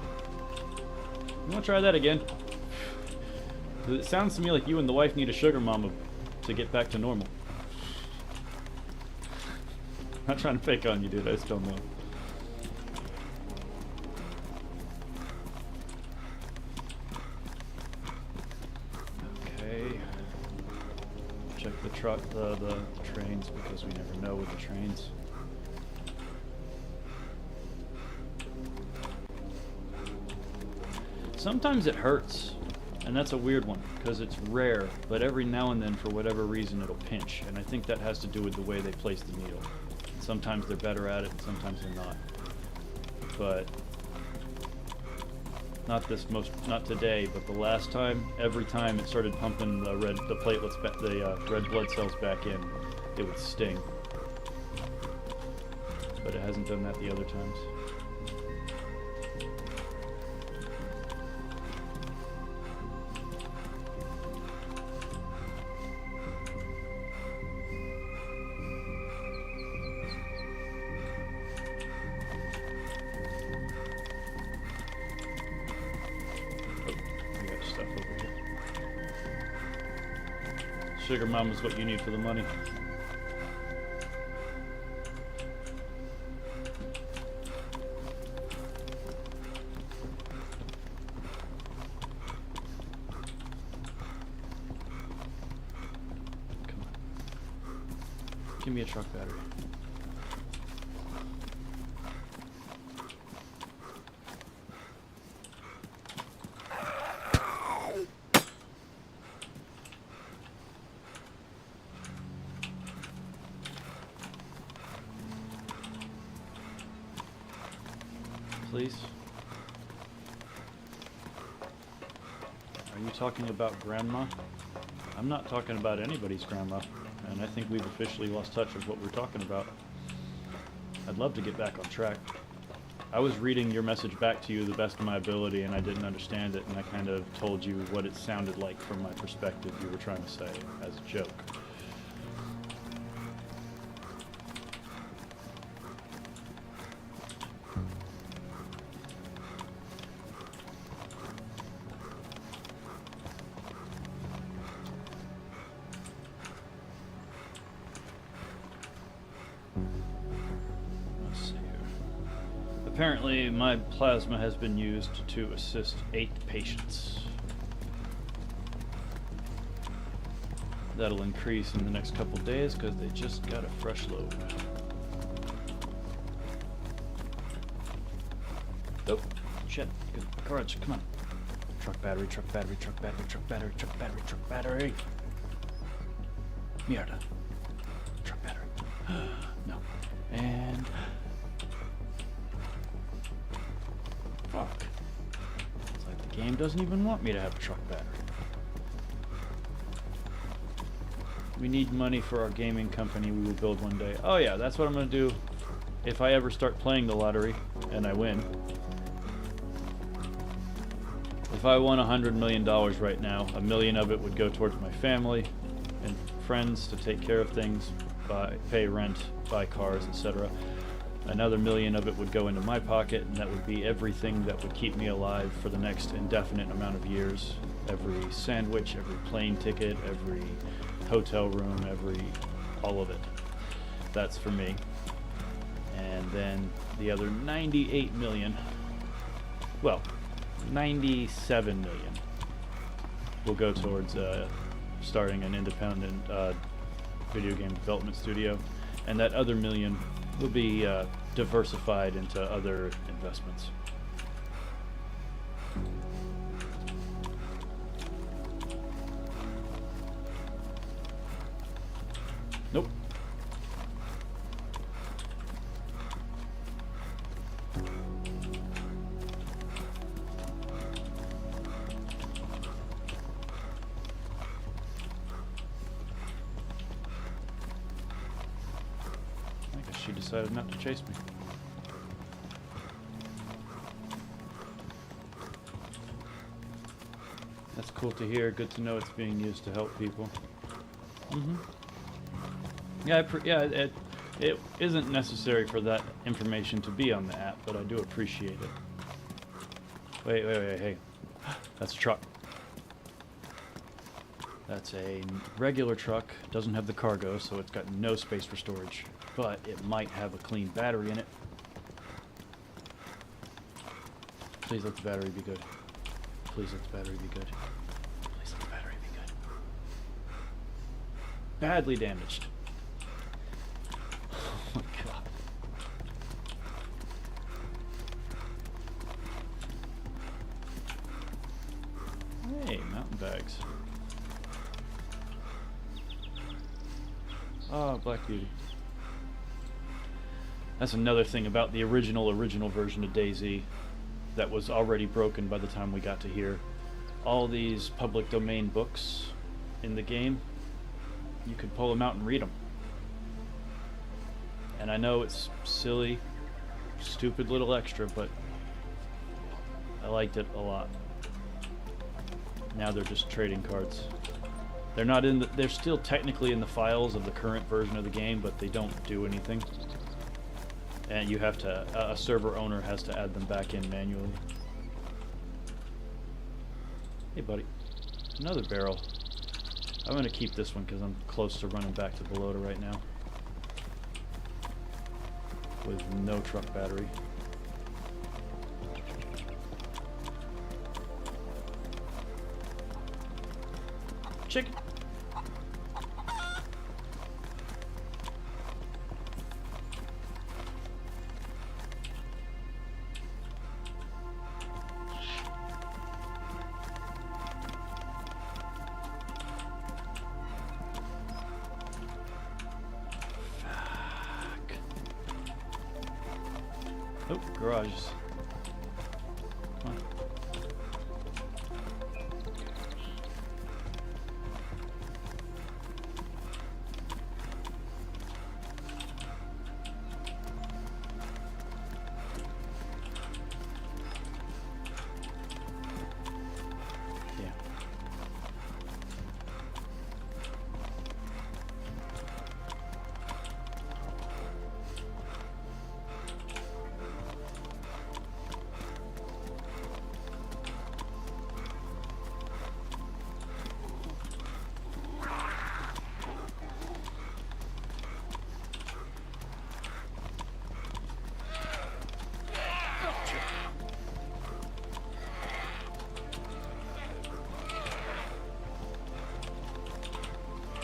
You want to try that again? It sounds to me like you and the wife need a sugar mama to get back to normal. I'm not trying to fake on you, dude. I just don't know. Okay. check the trains because we never know with the trains. Sometimes it hurts, and that's a weird one because it's rare, but every now and then for whatever reason it'll pinch, and I think that has to do with the way they place the needle. Sometimes they're better at it, sometimes they're not. But not today, but the last time, every time it started pumping the platelets, the red blood cells back in, it would sting. But it hasn't done that the other times. Sugar Mama's what you need for the money. Come on. Give me a truck battery. Please? Are you talking about grandma? I'm not talking about anybody's grandma, and I think we've officially lost touch of what we're talking about. I'd love to get back on track. I was reading your message back to you the best of my ability, and I didn't understand it, and I kind of told you what it sounded like from my perspective you were trying to say as a joke. Apparently, my plasma has been used to assist 8 patients. That'll increase in the next couple days because they just got a fresh load. Oh, shit. Good courage, come on. Truck battery, truck battery, truck battery, truck battery, truck battery, truck battery. Mierda. Truck battery. No. And... fuck. It's like the game doesn't even want me to have a truck battery. We need money for our gaming company we will build one day. Oh yeah, that's what I'm gonna do if I ever start playing the lottery and I win. If I won $100 million right now, $1 million of it would go towards my family and friends to take care of things, pay rent, buy cars, etc. Another $1 million of it would go into my pocket, and that would be everything that would keep me alive for the next indefinite amount of years. Every sandwich, every plane ticket, every hotel room, all of it. That's for me. And then the other 98 million, well, 97 million will go towards starting an independent video game development studio, and that other $1 million will be diversified into other investments. Nope. I guess she decided not to chase me. That's cool to hear. Good to know it's being used to help people. Mm-hmm. Yeah, it isn't necessary for that information to be on the app, but I do appreciate it. Wait, hey. That's a truck. That's a regular truck. Doesn't have the cargo, so it's got no space for storage. But it might have a clean battery in it. Please let the battery be good. Please let the battery be good. Please let the battery be good. badly damaged. Oh my god. Hey, mountain bags. Oh, Black Beauty. That's another thing about the original version of DayZ that was already broken by the time we got to here. All these public domain books in the game, you could pull them out and read them. And I know it's silly, stupid little extra, but I liked it a lot. Now they're just trading cards. They're not in the, they're still technically in the files of the current version of the game, but they don't do anything. And you have to, a server owner has to add them back in manually. Hey buddy, another barrel. I'm gonna keep this one because I'm close to running back to Belota right now. With no truck battery. Chicken! Oh, garages. Come on. Yeah.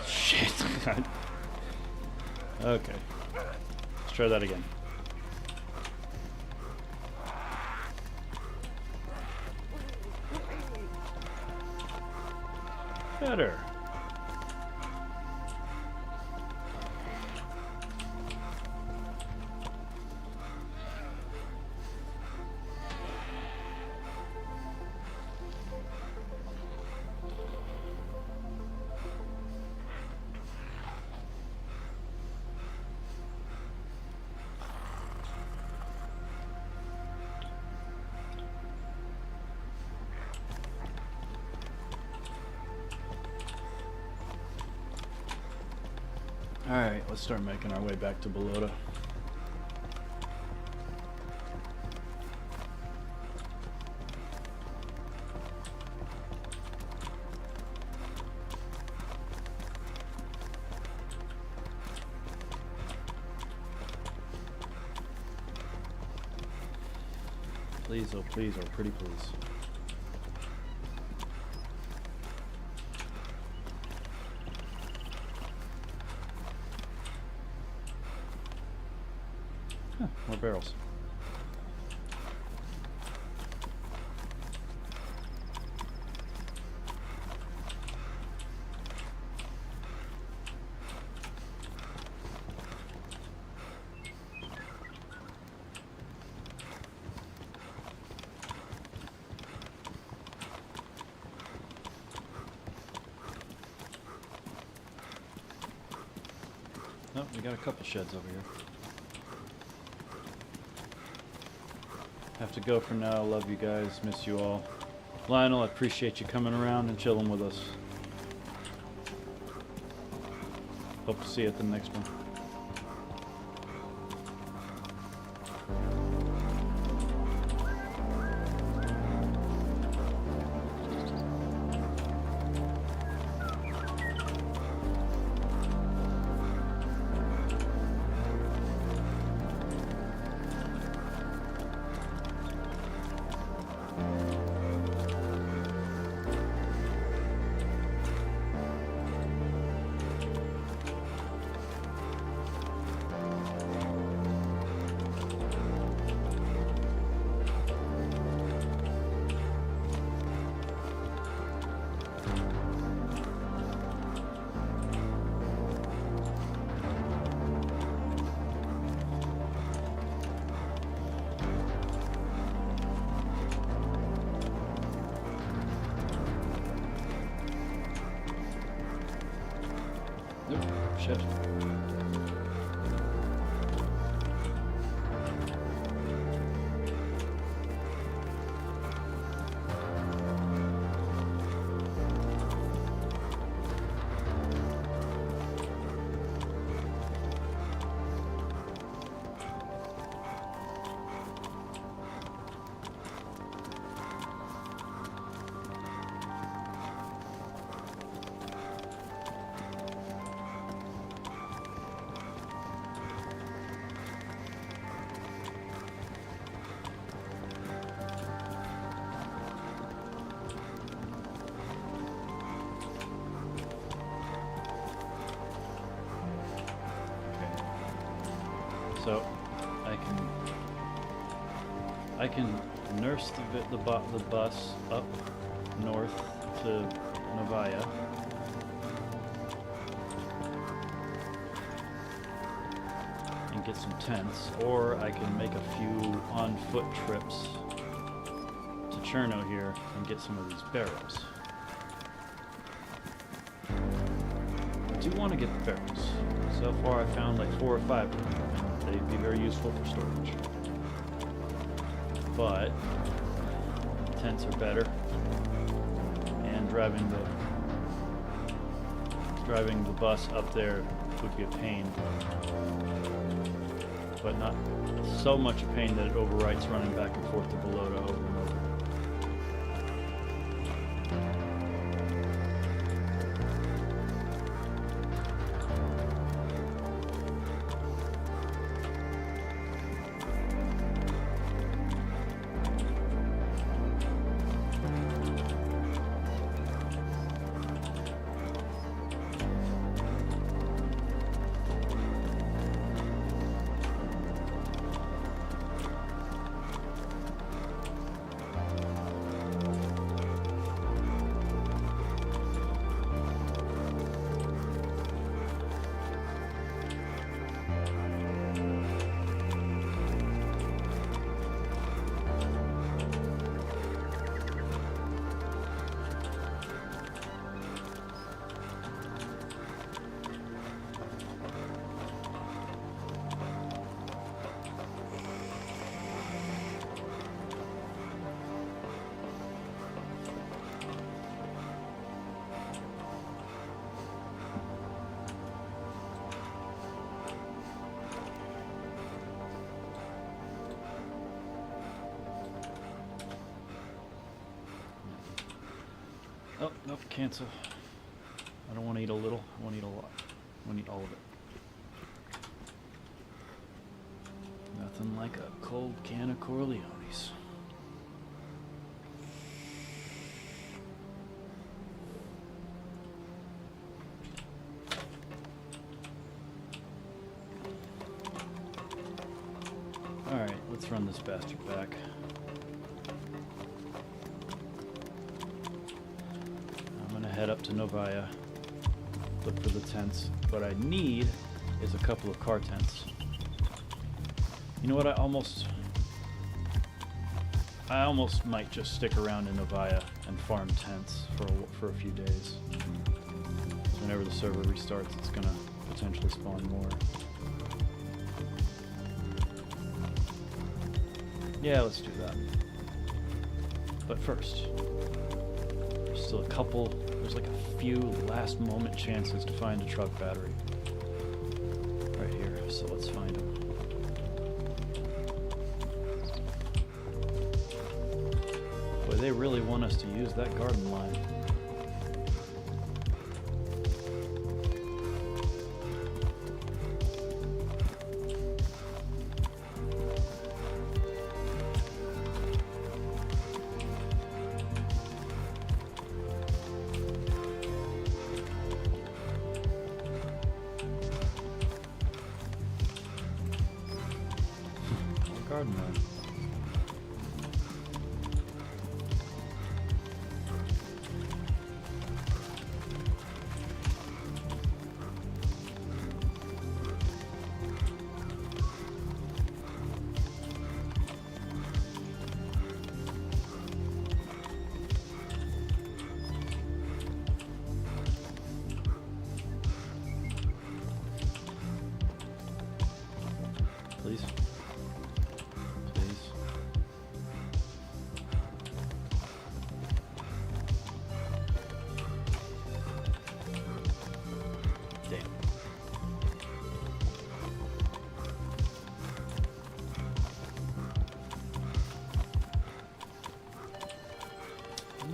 Shit. Okay. Let's try that again. Better. Alright, let's start making our way back to Belota. Please, oh please, oh pretty please. Huh, more barrels. Oh, we got a couple sheds over here. Have to go for now. Love you guys. Miss you all. Lionel, I appreciate you coming around and chilling with us. Hope to see you at the next one. Nope. Shit. So I can nurse the bus up north to Novaya. And get some tents, or I can make a few on-foot trips to Cherno here and get some of these barrels. I do want to get the barrels. So far I found like 4 or 5 of them. They'd be very useful for storage. But tents are better, and driving the bus up there would be a pain. But not so much a pain that it overwrites running back and forth to Bologna over and over. Oh, nope, cancel. I don't want to eat a little, I want to eat a lot. I want to eat all of it. Nothing like a cold can of Corleones. Alright, let's run this bastard back. Head up to Novaya, look for the tents. What I need is a couple of car tents. You know what, I almost might just stick around in Novaya and farm tents for a few days. Whenever the server restarts, it's gonna potentially spawn more. Yeah, let's do that. But first, there's still a couple. There's like a few last moment chances to find a truck battery. Right here, so let's find them. Boy, they really want us to use that garden line. Garden line.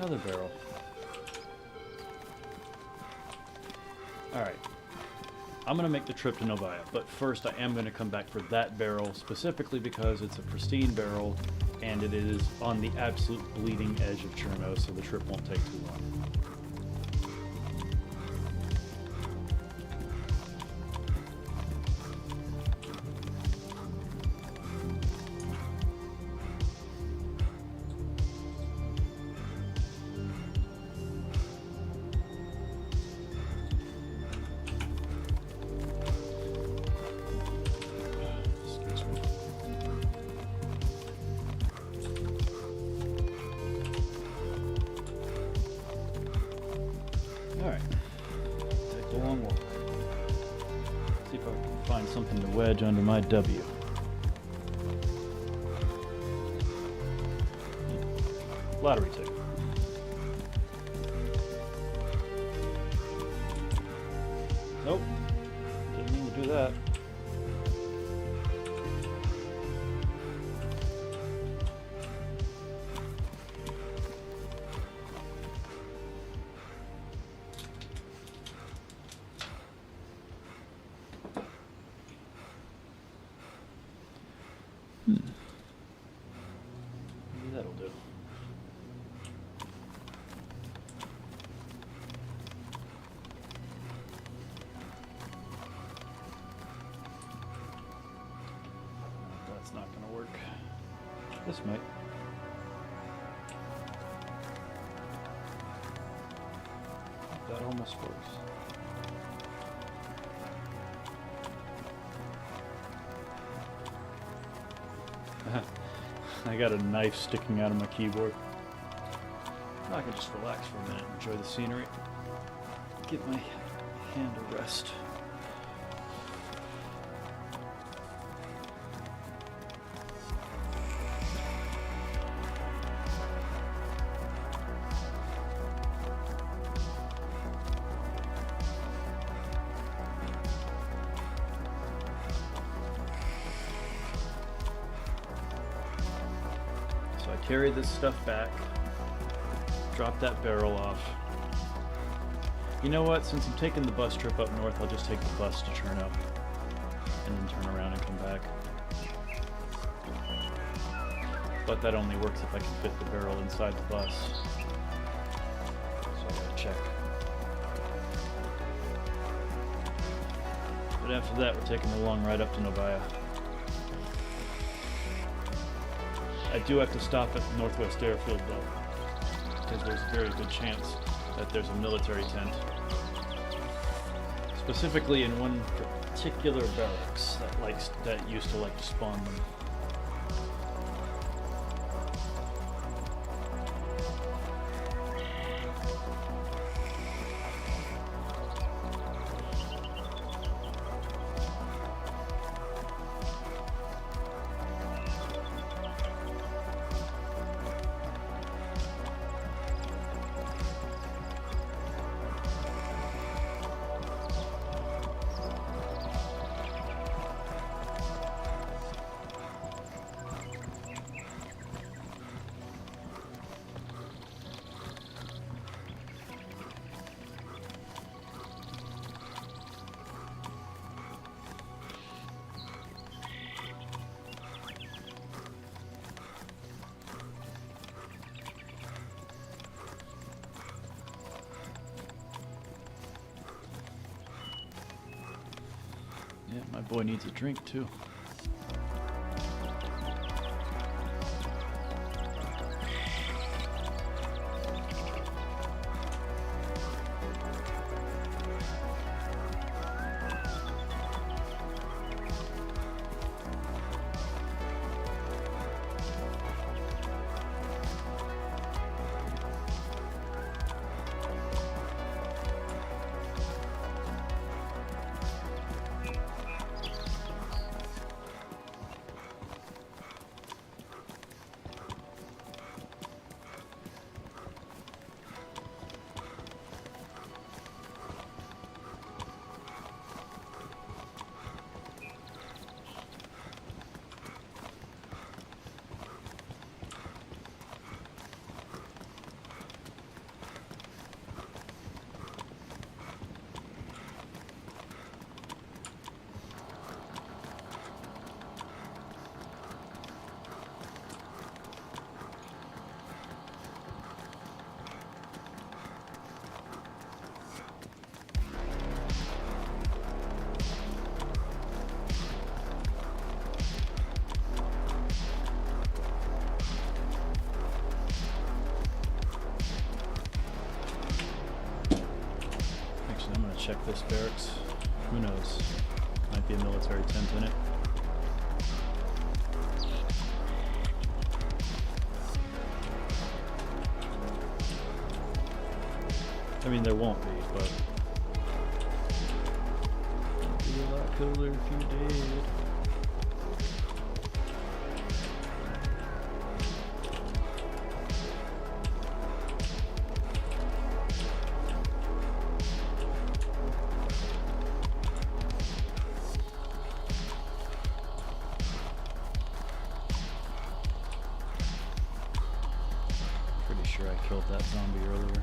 Another barrel. Alright. I'm going to make the trip to Novaya, but first I am going to come back for that barrel, specifically because it's a pristine barrel, and it is on the absolute bleeding edge of Cherno, so the trip won't take too long. Alright, take the long walk. See if I can find something to wedge under my W. Lottery ticket. Nope, didn't mean to do that. Maybe that'll do. That's not going to work. This might. That almost works. I got a knife sticking out of my keyboard. I can just relax for a minute and enjoy the scenery. Give my hand a rest. Carry this stuff back, drop that barrel off. You know what, since I'm taking the bus trip up north, I'll just take the bus to Cherno and then turn around and come back. But that only works if I can fit the barrel inside the bus. So I gotta check. But after that, we're taking the long ride up to Novaya. I do have to stop at Northwest Airfield though, because there's a very good chance that there's a military tent. Specifically in one particular barracks that used to like to spawn them. Yeah, my boy needs a drink too. Actually, I'm gonna check this barracks. Who knows? Might be a military tent in it. I mean, there won't be, but it'd be a lot cooler if you did. Pretty sure I killed that zombie earlier.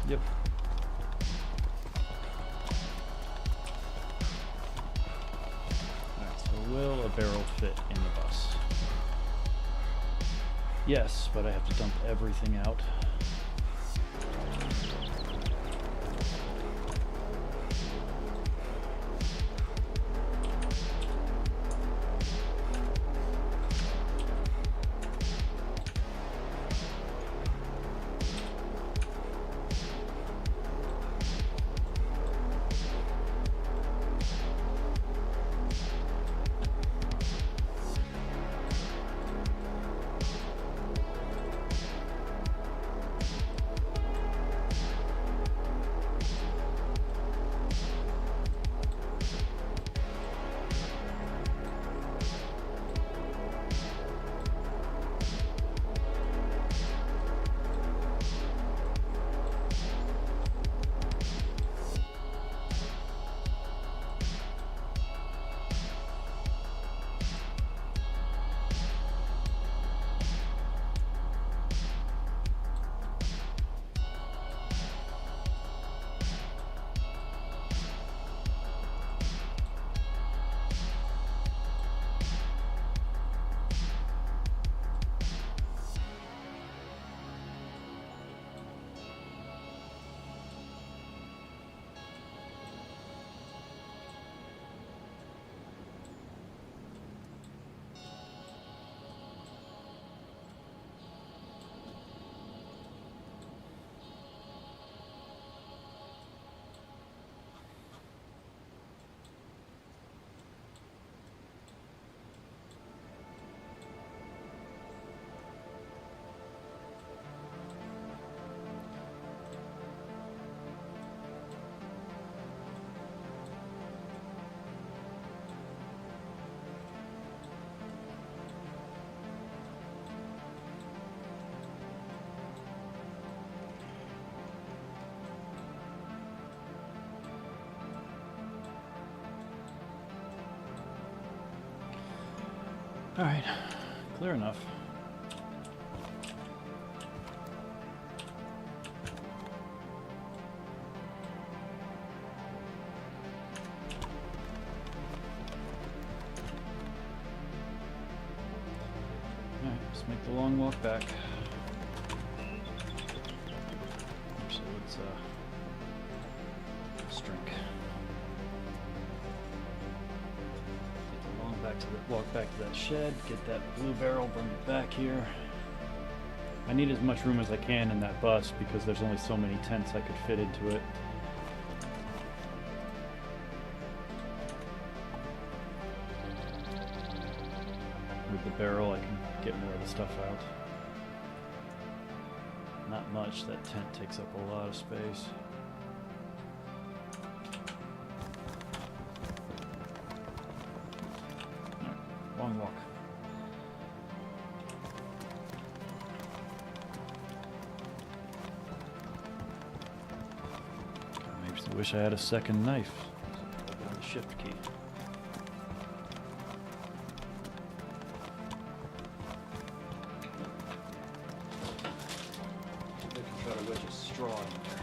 Yep. Alright, so will a barrel fit in the bus? Yes, but I have to dump everything out. Alright, clear enough. Alright, let's make the long walk back. Actually, let's drink. Walk back to that shed, get that blue barrel, bring it back here. I need as much room as I can in that bus because there's only so many tents I could fit into it. With the barrel I can get more of the stuff out. Not much, that tent takes up a lot of space. Long walk. I wish I had a second knife. Hold down the shift key. I can try to wedge a straw in there.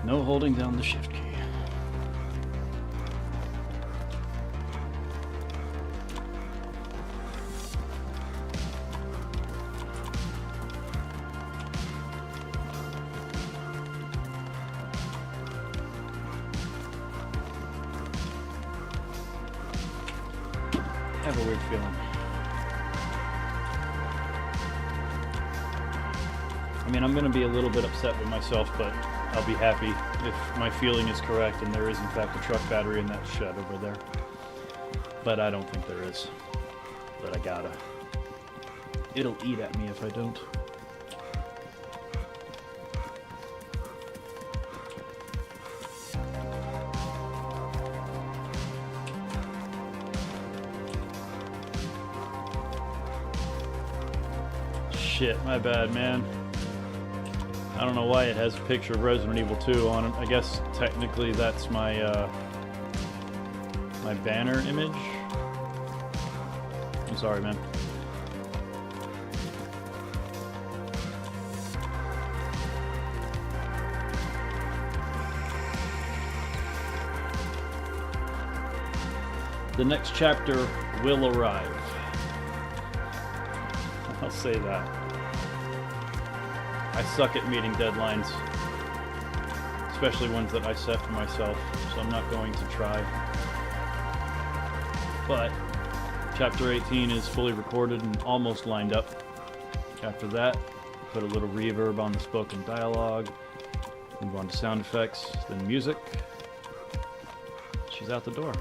No holding down the shift key. I have a weird feeling. I mean, I'm going to be a little bit upset with myself, but I'll be happy if my feeling is correct and there is in fact a truck battery in that shed over there. But I don't think there is. But I gotta. It'll eat at me if I don't. Shit, my bad, man. I don't know why it has a picture of Resident Evil 2 on it. I guess technically that's my my banner image. I'm sorry, man. The next chapter will arrive. I'll say that. I suck at meeting deadlines, especially ones that I set for myself, so I'm not going to try. But chapter 18 is fully recorded and almost lined up. After that, put a little reverb on the spoken dialogue, move on to sound effects, then music. She's out the door.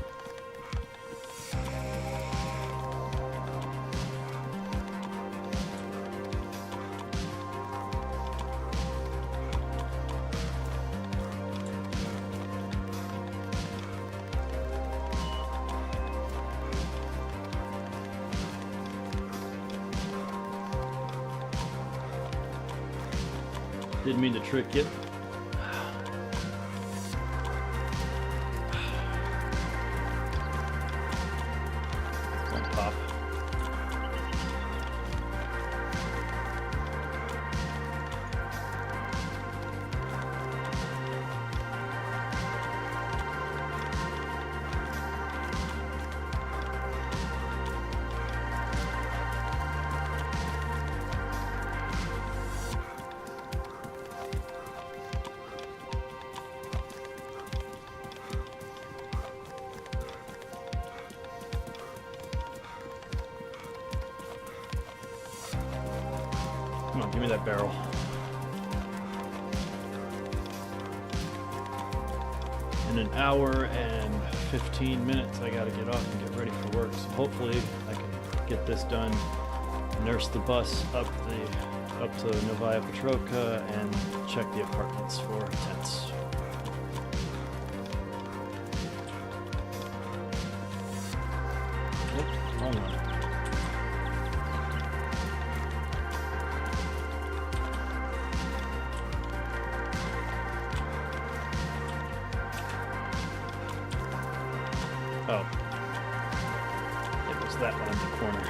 Didn't mean to trick you. Don't pop. Come on, give me that barrel. In an hour and 15 minutes, I gotta get off and get ready for work. So hopefully I can get this done, nurse the bus up to Novaya Petrovka, and check the apartments for tents. Oops, wrong one. Oh, it was that one in the corner.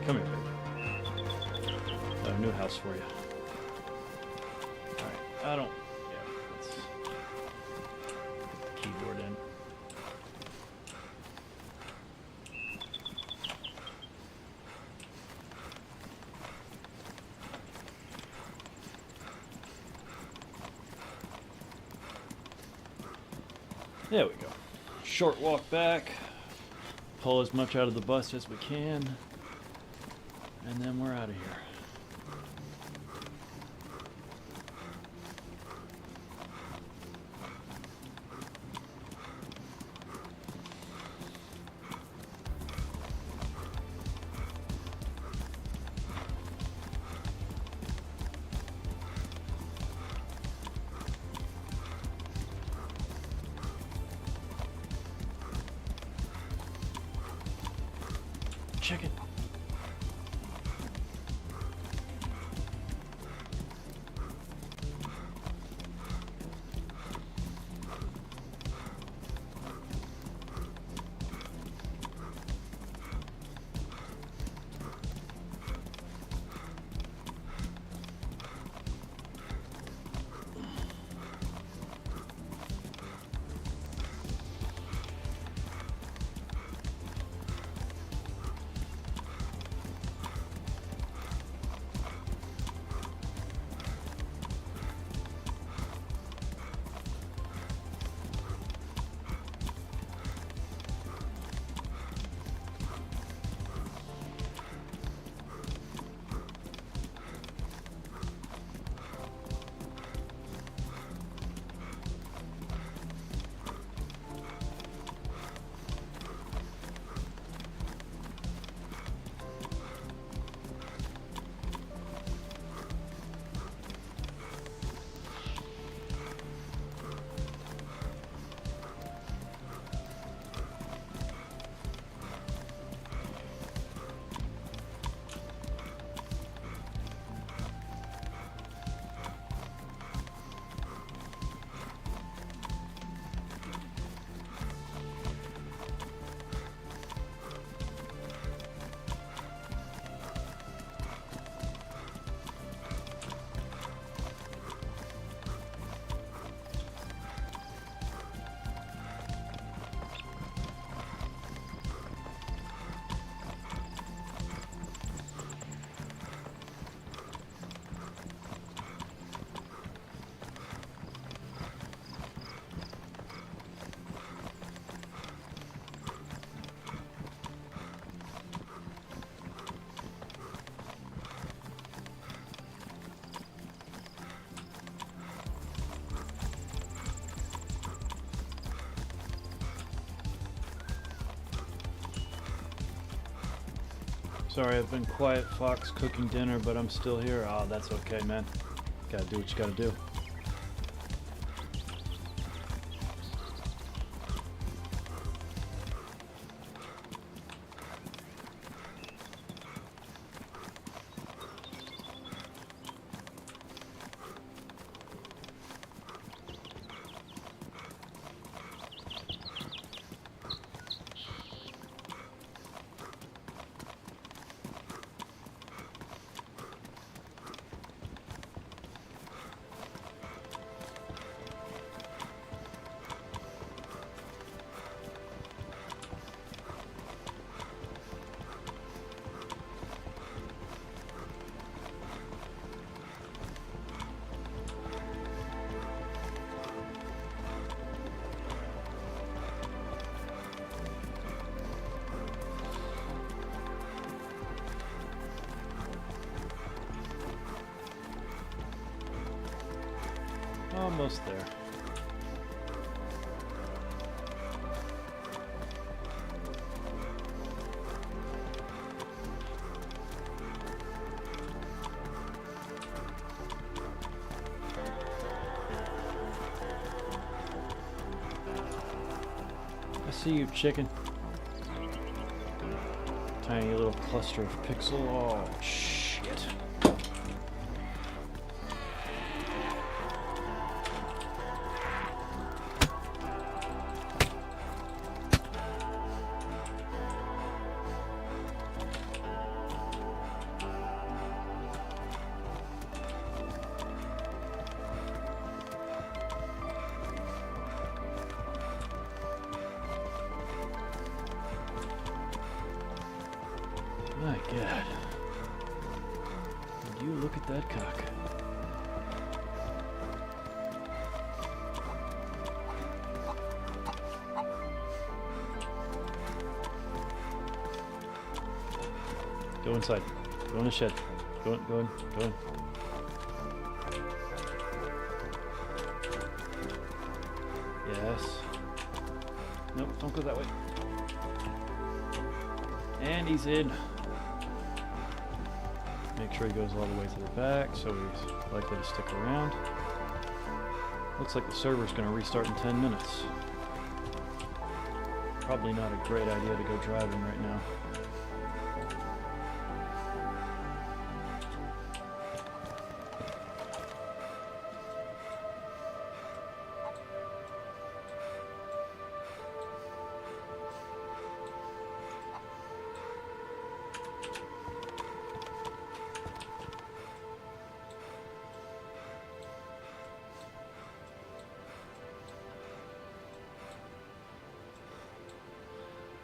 Come here, baby. I have a new house for you. All right, I don't. Keyboard in. There we go. Short walk back. Pull as much out of the bus as we can. And then we're out of here. Chicken. Sorry, I've been quiet, Fox, cooking dinner, but I'm still here. Oh, that's okay, man. Gotta do what you gotta do. Almost there. I see you, chicken. Tiny little cluster of pixel. Oh, shit. My God. Would you look at that cock? Go inside. Go in the shed. Go in, go in, go in. Yes. Nope, don't go that way. And he's in. Make sure he goes all the way to the back, so he's likely to stick around. Looks like the server's going to restart in 10 minutes. Probably not a great idea to go driving right now.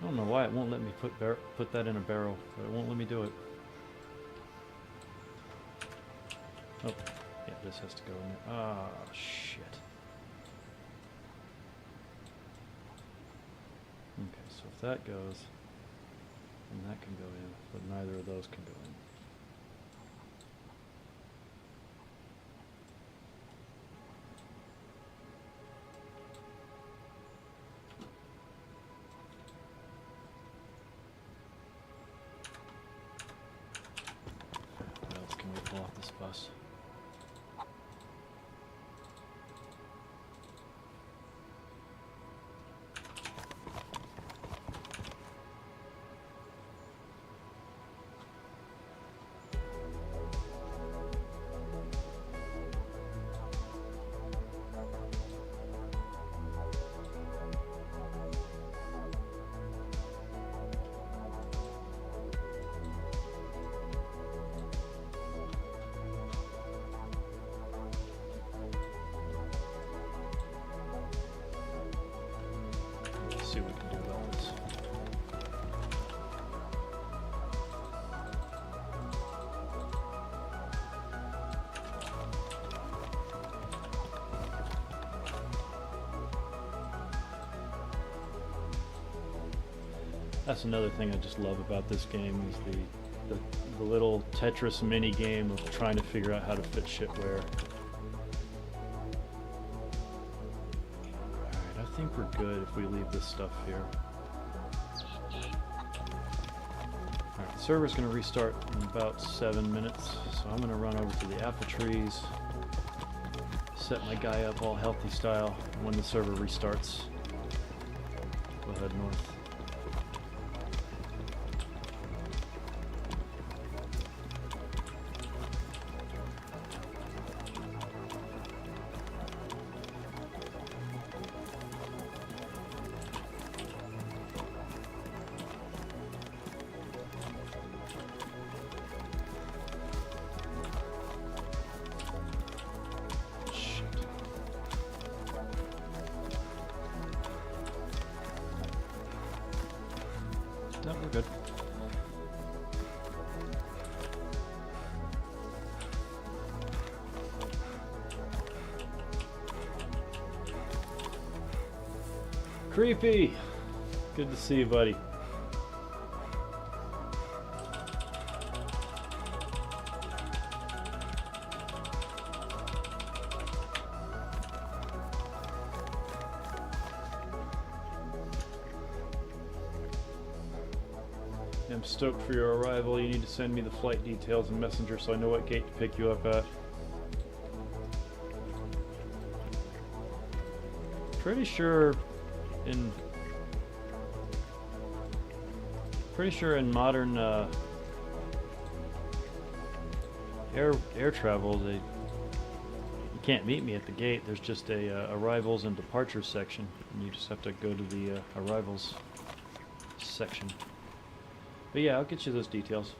I don't know why it won't let me put that in a barrel, but it won't let me do it. Oh, yeah, this has to go in there. Ah, shit. Okay, so if that goes, then that can go in, but neither of those can go in. Off this bus. See what we can do about this. That's another thing I just love about this game is the little Tetris mini game of trying to figure out how to fit shit where. I think we're good if we leave this stuff here. Alright, Server's going to restart in about 7 minutes, so I'm going to run over to the apple trees, set my guy up all healthy style, and when the server restarts, we'll head north. No, we're good. Creepy! Good to see you, buddy. I'm stoked for your arrival. You need to send me the flight details and messenger so I know what gate to pick you up at. Pretty sure in modern air travel, you can't meet me at the gate. There's just a arrivals and departures section, and you just have to go to the arrivals section. But yeah, I'll get you those details.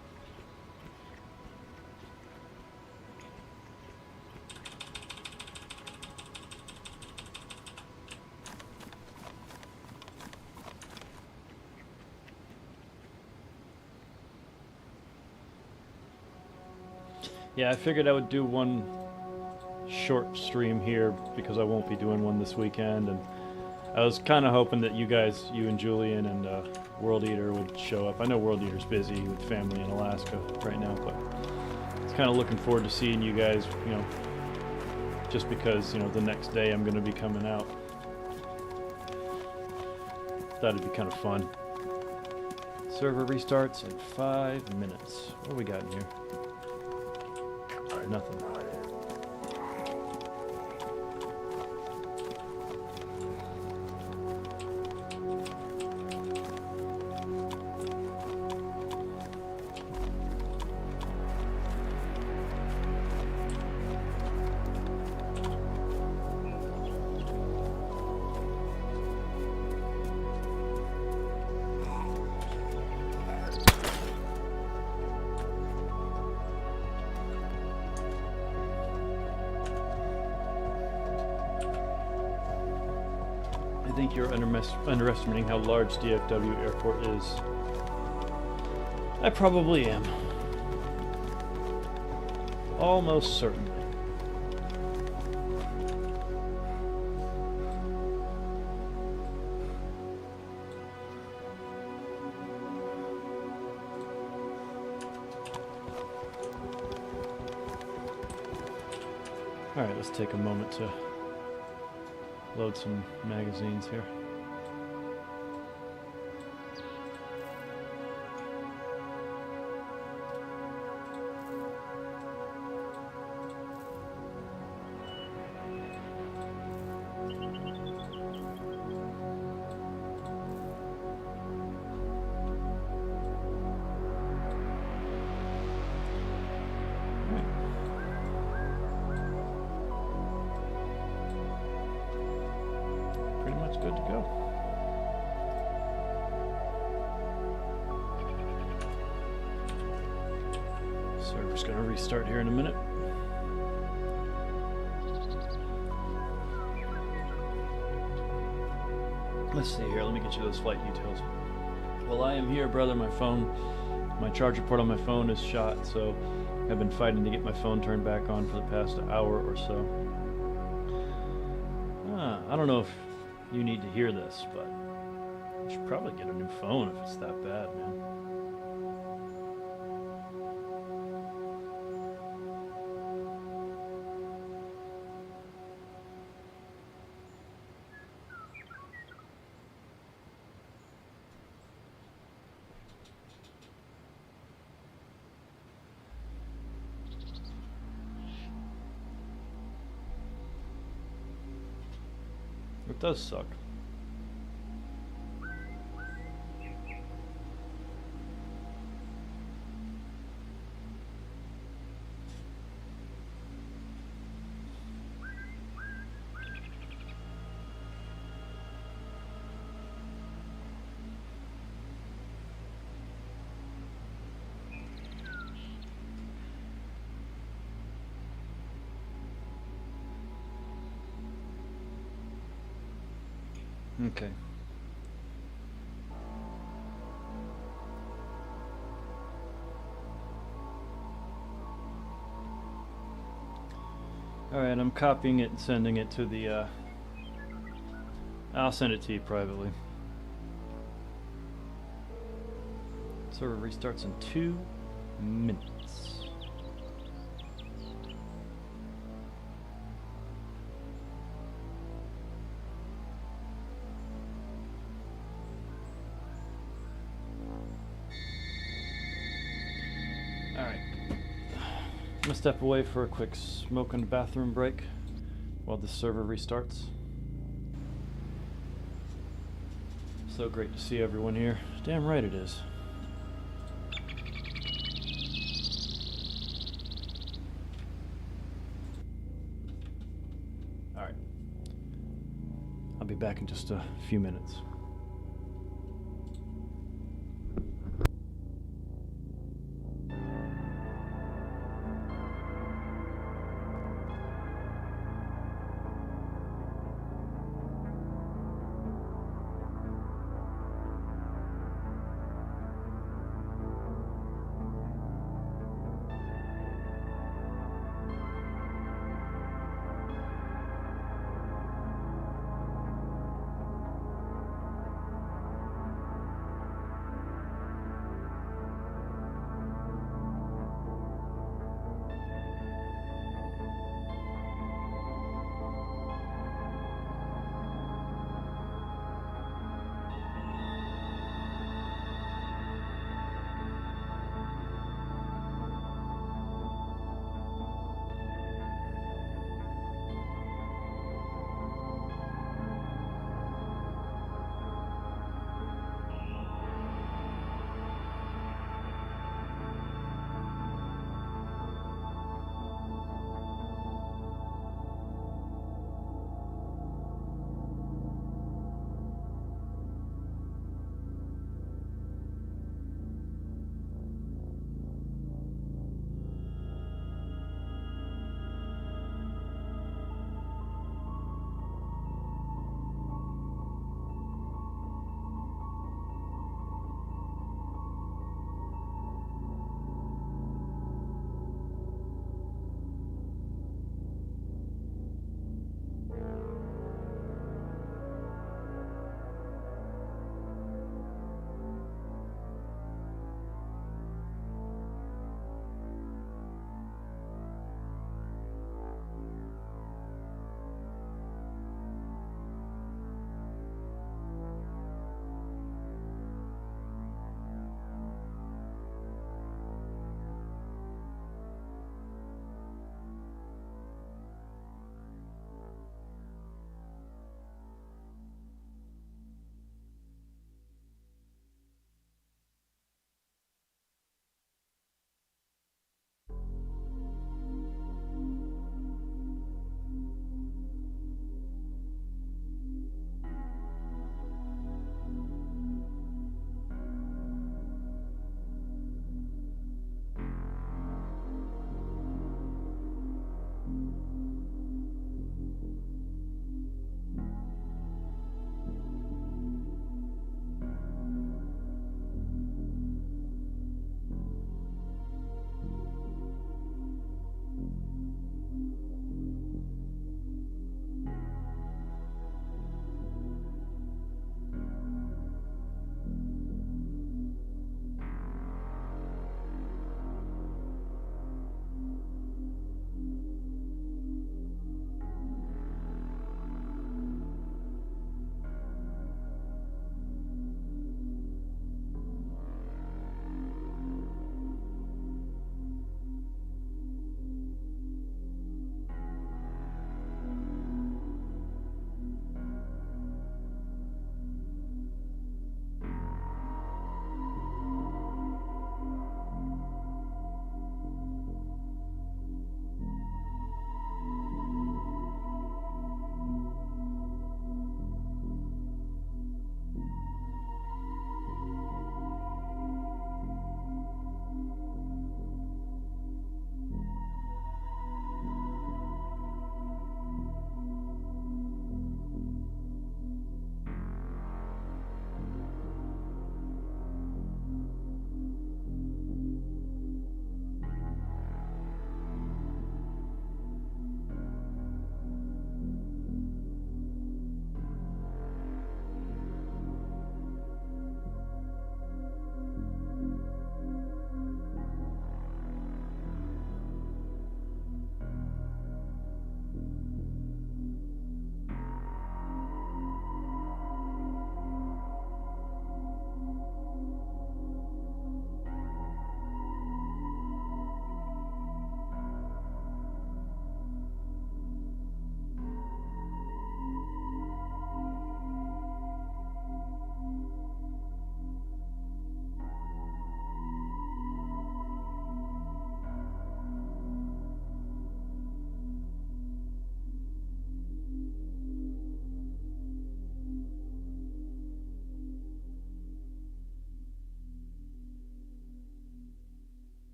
Yeah, I figured I would do one short stream here because I won't be doing one this weekend, and I was kind of hoping that you guys, you and Julian and World Eater would show up. I know World Eater's busy with family in Alaska right now, but I was kind of looking forward to seeing you guys, you know, just because, you know, the next day I'm going to be coming out. Thought it'd be kind of fun. Server restarts in 5 minutes. What do we got in here? Nothing. I think you're underestimating how large DFW Airport is. I probably am. Almost certainly. Alright, let's take a moment to load some magazines here. Good to go. Server's gonna restart here in a minute. Let's see here, let me get you those flight details. Well, I am here, brother. My charger port on my phone is shot, so I've been fighting to get my phone turned back on for the past hour or so. I don't know if you need to hear this, but you should probably get a new phone if it's that bad, man. does suck. Okay. Alright, I'm copying it and sending it to the, I'll send it to you privately. Server restarts in 2 minutes. Alright. I'm gonna step away for a quick smoke in the bathroom break while the server restarts. So great to see everyone here. Damn right it is. Alright. I'll be back in just a few minutes.